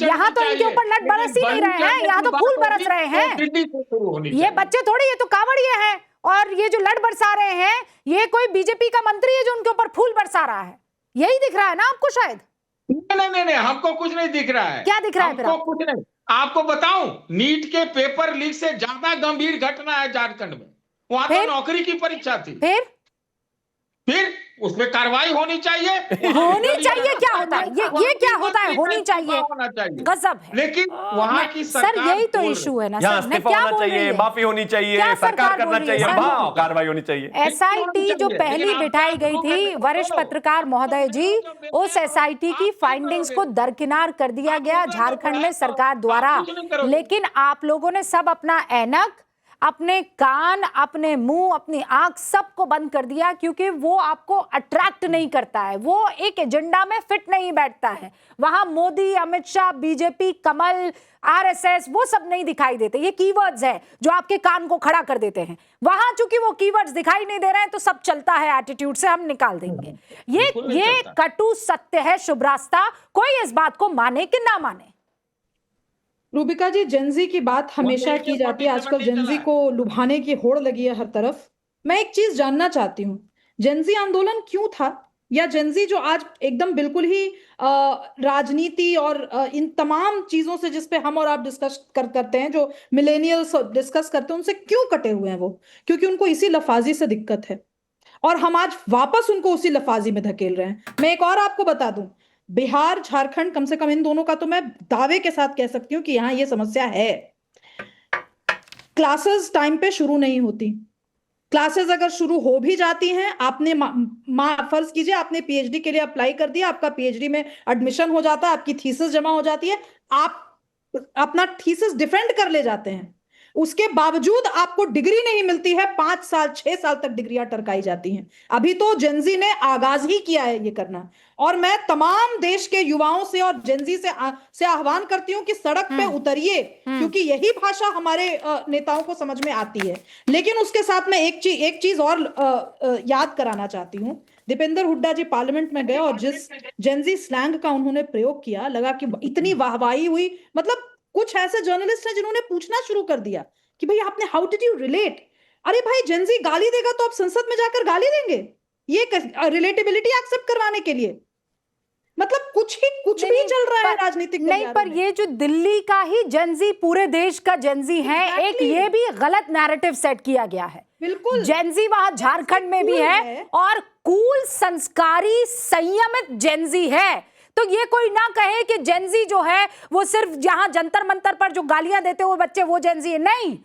यहाँ तो इनके ऊपर लट बरस ही नहीं रहे हैं, यहाँ तो फूल बरस रहे हैं। ये बच्चे थोड़ी, ये तो कावड़िए हैं, और ये जो लट बरसा रहे हैं ये कोई बीजेपी का मंत्री है जो उनके ऊपर फूल बरसा रहा है। यही दिख रहा है ना आपको शायद? नहीं, हमको कुछ नहीं दिख रहा है। क्या दिख रहा है फिर? कुछ नहीं। आपको बताऊं, नीट के पेपर लीक से ज्यादा गंभीर घटना है झारखंड में। वहां तो नौकरी की परीक्षा थी। फिर उसमें कार्रवाई होनी चाहिए। क्या होता है ये क्या होता है? होनी चाहिए, गजब है। लेकिन वहां की सर यही तो इशू है ना सर। मैं क्या बोल रही है? माफी होनी चाहिए, सरकार करना चाहिए, कार्रवाई होनी चाहिए। SIT जो पहली बिठाई गई थी, वरिष्ठ पत्रकार महोदय जी, उस SIT की फाइंडिंग्स को दरकिनार कर दिया गया झारखंड में सरकार द्वारा। लेकिन आप लोगों ने सब अपना ऐनक, अपने कान, अपने मुंह, अपनी आंख सबको बंद कर दिया, क्योंकि वो आपको अट्रैक्ट नहीं करता है, वो एक एजेंडा में फिट नहीं बैठता है। वहां मोदी, अमित शाह, बीजेपी, कमल, RSS वो सब नहीं दिखाई देते। ये कीवर्ड्स है जो आपके कान को खड़ा कर देते हैं। वहां चूंकि वो कीवर्ड्स दिखाई नहीं दे रहे हैं तो सब चलता है, एटीट्यूड से हम निकाल देंगे। ये कटु सत्य है, शुभ रास्ता, कोई इस बात को माने कि ना माने। रूबिका जी, जेनजी की बात हमेशा की जाती है, आजकल जेनजी को लुभाने की होड़ लगी है हर तरफ। मैं एक चीज जानना चाहती हूँ, जेनजी आंदोलन क्यों था? या जेनजी जो आज एकदम बिल्कुल ही राजनीति और इन तमाम चीजों से जिस पे हम और आप डिस्कस करते हैं, जो मिलेनियल्स डिस्कस करते हैं, उनसे क्यों कटे हुए हैं वो? क्योंकि उनको इसी लफाजी से दिक्कत है और हम आज वापस उनको उसी लफाजी में धकेल रहे हैं। मैं एक और आपको बता दूं, बिहार, झारखंड, कम से कम इन दोनों का तो मैं दावे के साथ कह सकती हूँ कि यहाँ ये समस्या है। क्लासेस टाइम पे शुरू नहीं होती। क्लासेस अगर शुरू हो भी जाती हैं, आपने फर्ज कीजिए आपने PhD के लिए अप्लाई कर दिया, आपका PhD में एडमिशन हो जाता है, आपकी थीसिस जमा हो जाती है, आप अपना थीसिस डिफेंड कर ले जाते हैं, उसके बावजूद आपको डिग्री नहीं मिलती है, 5 साल 6 साल तक डिग्रियां टरकाई जाती हैं। अभी तो जेनजी ने आगाज ही किया है ये करना, और मैं तमाम देश के युवाओं से और जेनजी से आह्वान करती हूं कि सड़क पे उतरिए, क्योंकि यही भाषा हमारे नेताओं को समझ में आती है। लेकिन उसके साथ में एक चीज और याद कराना चाहती हूं। दीपेंद्र हुड्डा जी पार्लियामेंट में गए और जिस जेनजी स्लैंग का उन्होंने प्रयोग किया, लगा कि इतनी वाहवाही हुई। मतलब कुछ ऐसे जर्नलिस्ट हैं जिन्होंने पूछना शुरू कर दिया कि भाई आपने हाउ डिड यू रिलेट। अरे भाई, जेनजी गाली देगा तो आप संसद में जाकर गाली देंगे, ये रिलेटेबिलिटी एक्सेप्ट करवाने के लिए? मतलब कुछ भी चल रहा है राजनीतिक नहीं, पर ये जो दिल्ली का ही जेनजी पूरे देश का जेनजी है, एक ये भी गलत नैरेटिव सेट किया गया है। बिल्कुल, जेनजी वहां झारखंड में भी है और कूल, संस्कारी, संयमित जेनजी है। तो ये कोई ना कहे कि जेनजी जो है वो सिर्फ जहां जंतर मंतर पर जो गालियां देते हुए बच्चे वो जेनजी है। नहीं,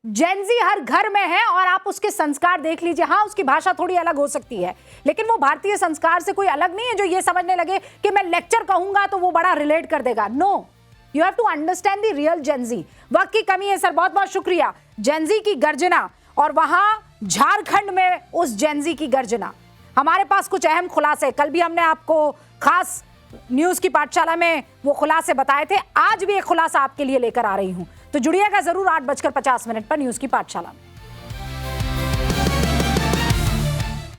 जेनजी हर घर में है और आप उसके संस्कार देख लीजिए। हाँ, उसकी भाषा थोड़ी अलग हो सकती है, लेकिन वो भारतीय संस्कार से कोई अलग नहीं है जो ये समझने लगे कि मैं लेक्चर कहूंगा तो वो बड़ा रिलेट कर देगा। No, you have to understand the real Gen Z. वक्त की कमी है सर, बहुत बहुत शुक्रिया। जेनजी की गर्जना और वहां झारखंड में उस जेनजी की गर्जना। हमारे पास कुछ अहम खुलासे, कल भी हमने आपको खास न्यूज की पाठशाला में वो खुलासे बताए थे, आज भी एक खुलासा आपके लिए लेकर आ रही हूं, तो जुड़िएगा जरूर 8:50 पर न्यूज की पाठशाला में।